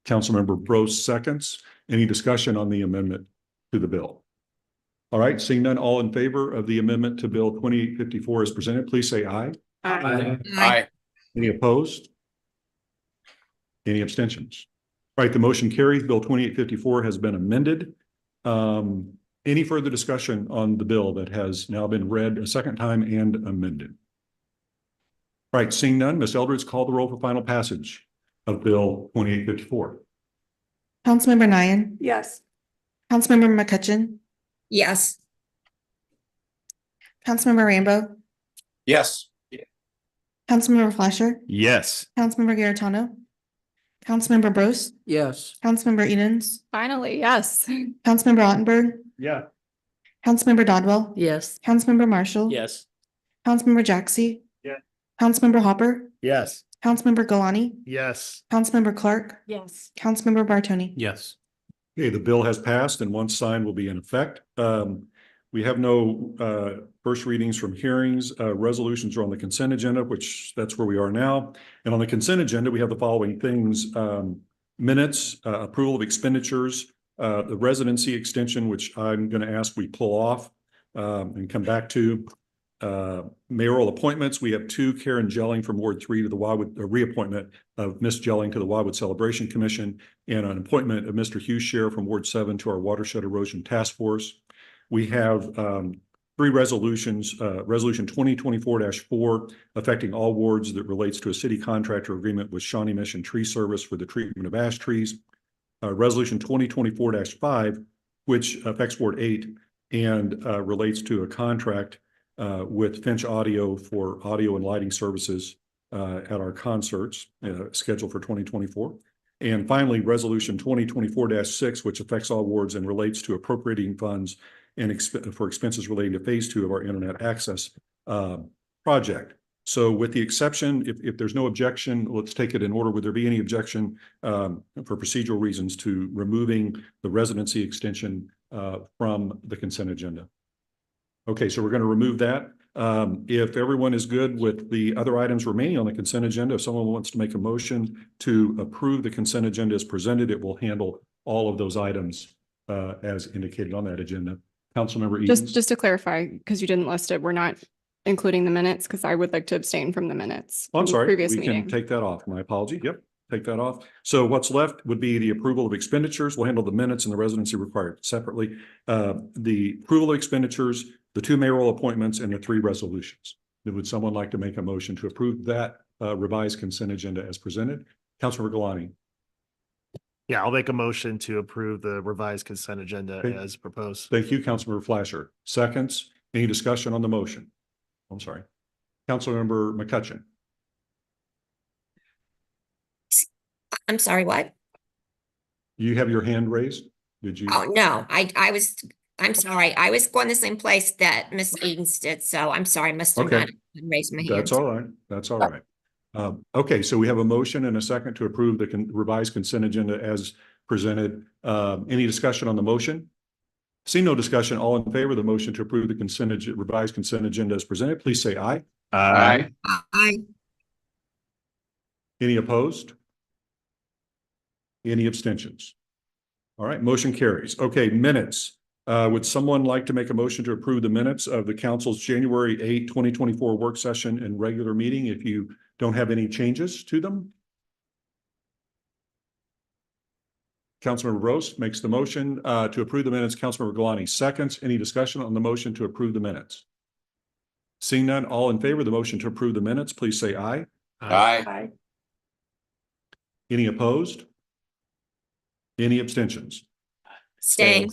Councilmember Bros seconds. Any discussion on the amendment to the bill? All right, seeing none, all in favor of the amendment to Bill 2854 as presented, please say aye. Aye. Aye. Any opposed? Any abstentions? All right, the motion carries. Bill 2854 has been amended. Any further discussion on the bill that has now been read a second time and amended? All right, seeing none, Ms. Eldridge, call the roll for final passage of Bill 2854. Councilmember Nian. Yes. Councilmember McCutcheon. Yes. Councilmember Rambo. Yes. Councilmember Fleischer. Yes. Councilmember Garetano. Councilmember Bros. Yes. Councilmember Edens. Finally, yes. Councilmember Ottenberg. Yeah. Councilmember Dodwell. Yes. Councilmember Marshall. Yes. Councilmember Jaxi. Yeah. Councilmember Hopper. Yes. Councilmember Galani. Yes. Councilmember Clark. Yes. Councilmember Bartoni. Yes. Okay, the bill has passed and once signed will be in effect. We have no first readings from hearings. Resolutions are on the consent agenda, which that's where we are now. And on the consent agenda, we have the following things. Minutes, approval of expenditures, the residency extension, which I'm going to ask we pull off and come back to. Mayoral appointments. We have two, Karen Jelling from Ward 3 to the Wildwood, a reappointment of Miss Jelling to the Wildwood Celebration Commission, and an appointment of Mr. Hughes Share from Ward 7 to our Watershed Erosion Task Force. We have three resolutions, resolution 2024-4 affecting all wards that relates to a city contractor agreement with Shawnee Mission Tree Service for the treatment of ash trees. Resolution 2024-5, which affects Ward 8 and relates to a contract with Finch Audio for audio and lighting services at our concerts scheduled for 2024. And finally, Resolution 2024-6, which affects all wards and relates to appropriating funds and for expenses relating to phase 2 of our internet access project. So with the exception, if there's no objection, let's take it in order. Would there be any objection for procedural reasons to removing the residency extension from the consent agenda? Okay, so we're going to remove that. If everyone is good with the other items remaining on the consent agenda, if someone wants to make a motion to approve the consent agenda as presented, it will handle all of those items as indicated on that agenda. Councilmember Edens. Just to clarify, because you didn't list it, we're not including the minutes because I would like to abstain from the minutes. I'm from the sorry, Previous we meeting. can take that off. My apology. Yep, take that off. So what's left would be the approval of expenditures. We'll handle the minutes and the residency required separately. The approval of expenditures, the 2 mayoral appointments, and the 3 resolutions. Would someone like to make a motion to approve that revised consent agenda as presented? Councilmember Galani. Yeah, I'll make a motion to approve the revised consent agenda Okay. as proposed. Thank you, Councilmember Flasher. Seconds. Any discussion on the motion? I'm sorry. Councilmember McCutcheon. I'm sorry, what? You have your hand raised? Did you? Oh, no, I'm sorry. I was going the same place that Miss Edens did, so I'm sorry, must have Okay. not raised my hand. That's all right. That's all right. Okay, so we have a motion and a second to approve the revised consent agenda as presented. Any discussion on the motion? See no discussion. All in favor of the motion to approve the revised consent agenda as presented, please say aye. Aye. Aye. Any opposed? Any abstentions? All right, motion carries. Okay, minutes. Would someone like to make a motion to approve the minutes of the council's January 8, 2024 work session and regular meeting if you don't have any changes to them? Councilmember Roast makes the motion to approve the minutes. Councilmember Galani seconds. Any discussion on the motion to approve the minutes? Seeing none, all in favor of the motion to approve the minutes, please say aye. Aye. Any opposed? Any abstentions? Staying.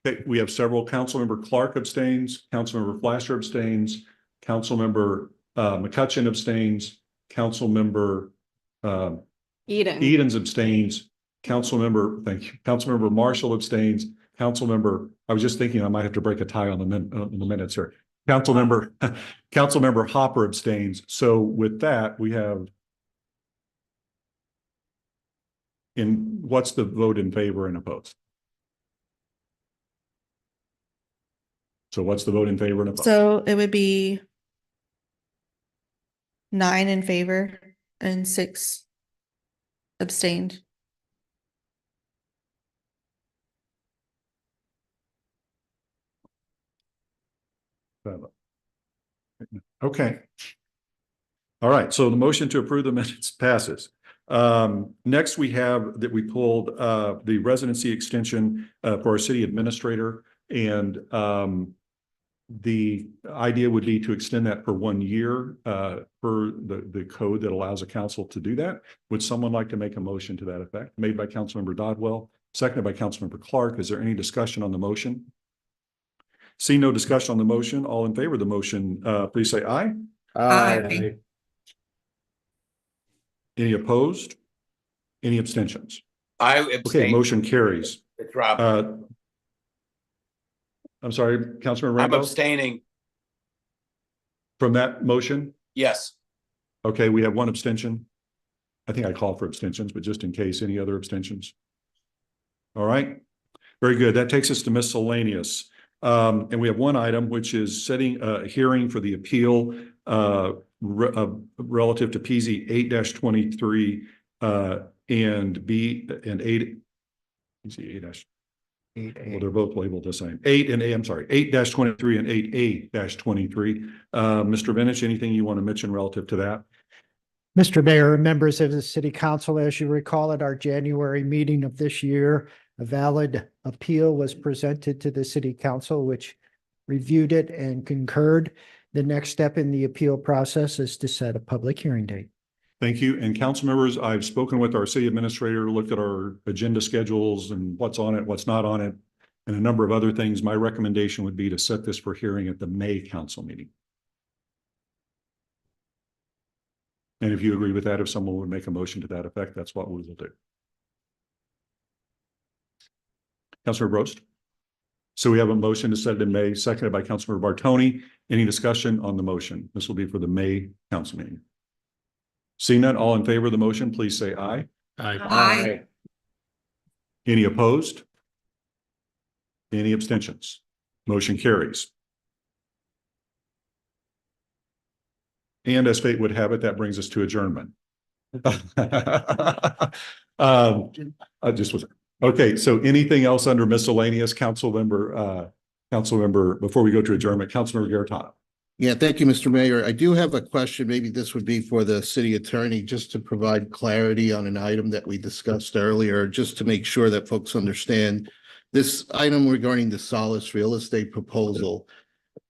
Okay, we have several. Councilmember Clark abstains, Councilmember Flasher abstains, Councilmember McCutcheon abstains, Councilmember Edens abstains, thank you, Councilmember Marshall abstains, Councilmember, I was just thinking I might have to break a tie on the minutes here. Councilmember Hopper abstains. So with that, we have what's the vote in favor and opposed? So what's the vote in favor and opposed? So it would be 9 in favor and 6 abstained. Okay. All right, so the motion to approve the minutes passes. Next, we have that we pulled the residency extension for our city administrator, and the idea would be to extend that for 1 year per the code that allows a council to do that. Would someone like to make a motion to that effect? Made by Councilmember Dodwell, seconded by Councilmember Clark. Is there any discussion on the motion? See no discussion on the motion. All in favor of the motion, please say aye. Aye. Any opposed? Any abstentions? I Okay, abstain. motion carries. It's Rob. I'm sorry, Councilman I'm Rambo, abstaining. from that motion? Yes. Okay, we have 1 abstention. I think I called for abstentions, but just in case, any other abstentions? All right, very good. That takes us to miscellaneous. And we have 1 item, which is setting a hearing for the appeal relative to PZ 8-23 and B and 8. PZ 8-. Well, they're both labeled the same. 8 and A, I'm sorry, 8-23 and 8A-23. Mr. Vinich, anything you want to mention relative to that? Mr. Mayor, members of the City Council, as you recall at our January meeting of this year, a valid appeal was presented to the City Council, which reviewed it and concurred. The next step in the appeal process is to set a public hearing date. Thank you. And council members, I've spoken with our city administrator, looked at our agenda schedules and what's on it, what's not on it, and a number of other things. My recommendation would be to set this for hearing at the May council meeting. And if you agree with that, if someone would make a motion to that effect, that's what we will do. Councilor Brost. So we have a motion to set it in May, seconded by Councilmember Bartoni. Any discussion on the motion? This will be for the May council meeting. Seeing none, all in favor of the motion, please say aye. Aye. Any opposed? Any abstentions? Motion carries. And as fate would have it, that brings us to adjournment. I just was, okay, so anything else under miscellaneous, council member, before we go to adjournment, Councilmember Garatano? Yeah, thank you, Mr. Mayor. I do have a question. Maybe this would be for the city attorney, just to provide clarity on an item that we discussed earlier, just to make sure that folks understand. This item regarding the Solace real estate proposal,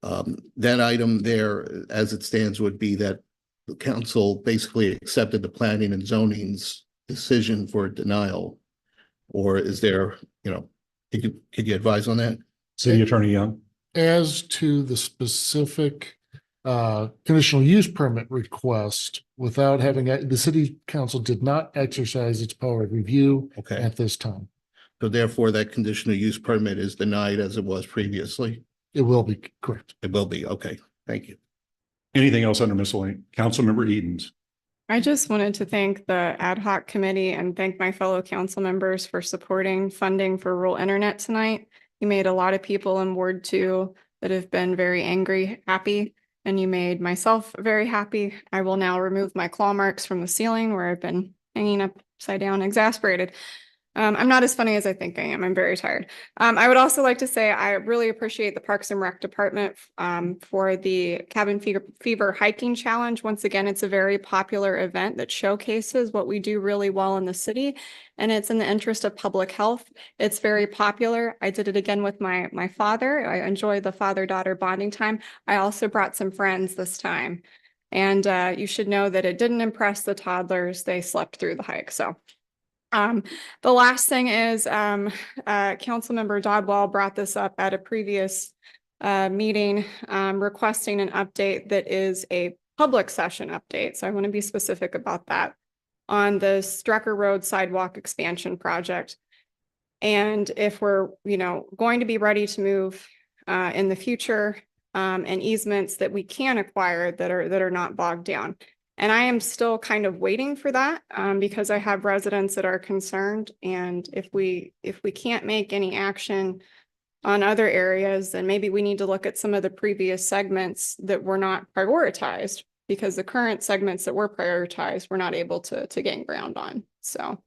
that item there, as it stands, would be that the council basically accepted the planning and zoning's decision for denial. Or is there, could you advise on that? City Attorney Young. As to the specific conditional use permit request, without having, the city council did not exercise its power of review at this time. So therefore, that conditional use permit is denied as it was previously? It will be, correct. It will be, okay, thank you. Anything else under miscellaneous? Councilmember Edens. I just wanted to thank the ad hoc committee and thank my fellow council members for supporting funding for rural internet tonight. You made a lot of people in Ward 2 that have been very angry happy, and you made myself very happy. I will now remove my claw marks from the ceiling where I've been hanging upside down, exasperated. I'm not as funny as I think I am. I'm very tired. I would also like to say I really appreciate the Parks and Rec Department for the Cabin Fever Hiking Challenge. Once again, it's a very popular event that showcases what we do really well in the city, and it's in the interest of public health. It's very popular. I did it again with my father. I enjoy the father-daughter bonding time. I also brought some friends this time, and you should know that it didn't impress the toddlers. They slept through the hike, so. The last thing is, Councilmember Dodwell brought this up at a previous meeting, requesting an update that is a public session update. So I want to be specific about that on the Strecker Road sidewalk expansion project. And if we're, going to be ready to move in the future, and easements that we can acquire that are not bogged down. And I am still kind of waiting for that because I have residents that are concerned. And if we can't make any action on other areas, then maybe we need to look at some of the previous segments that were not prioritized, because the current segments that were prioritized we're not able to gain ground on. So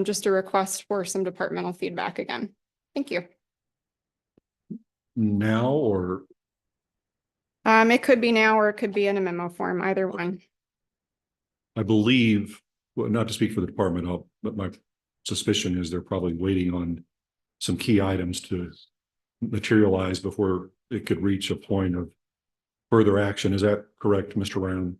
just a request for some departmental feedback again. Thank you. Now or? It could be now or it could be in a memo form, either one. I believe, well, not to speak for the department, but my suspicion is they're probably waiting on some key items to materialize before it could reach a point of further action. Is that correct, Mr. Brown?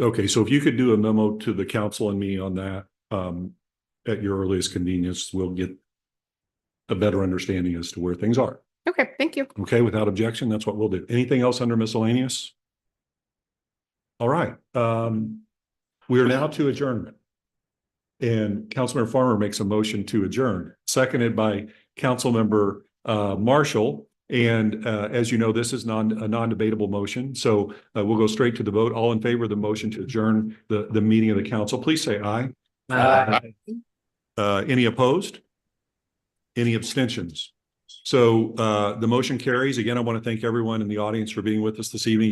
Okay, so if you could do a memo to the council and me on that at your earliest convenience, we'll get a better understanding as to where things are. Okay, thank you. Okay, without objection, that's what we'll do. Anything else under miscellaneous? All right, we are now to adjournment. And Councilmember Farmer makes a motion to adjourn, seconded by Councilmember Marshall. And as you know, this is a non-debatable motion. So we'll go straight to the vote. All in favor of the motion to adjourn the meeting of the council, please say aye. Aye. Any opposed? Any abstentions? So the motion carries. Again, I want to thank everyone in the audience for being with us this evening.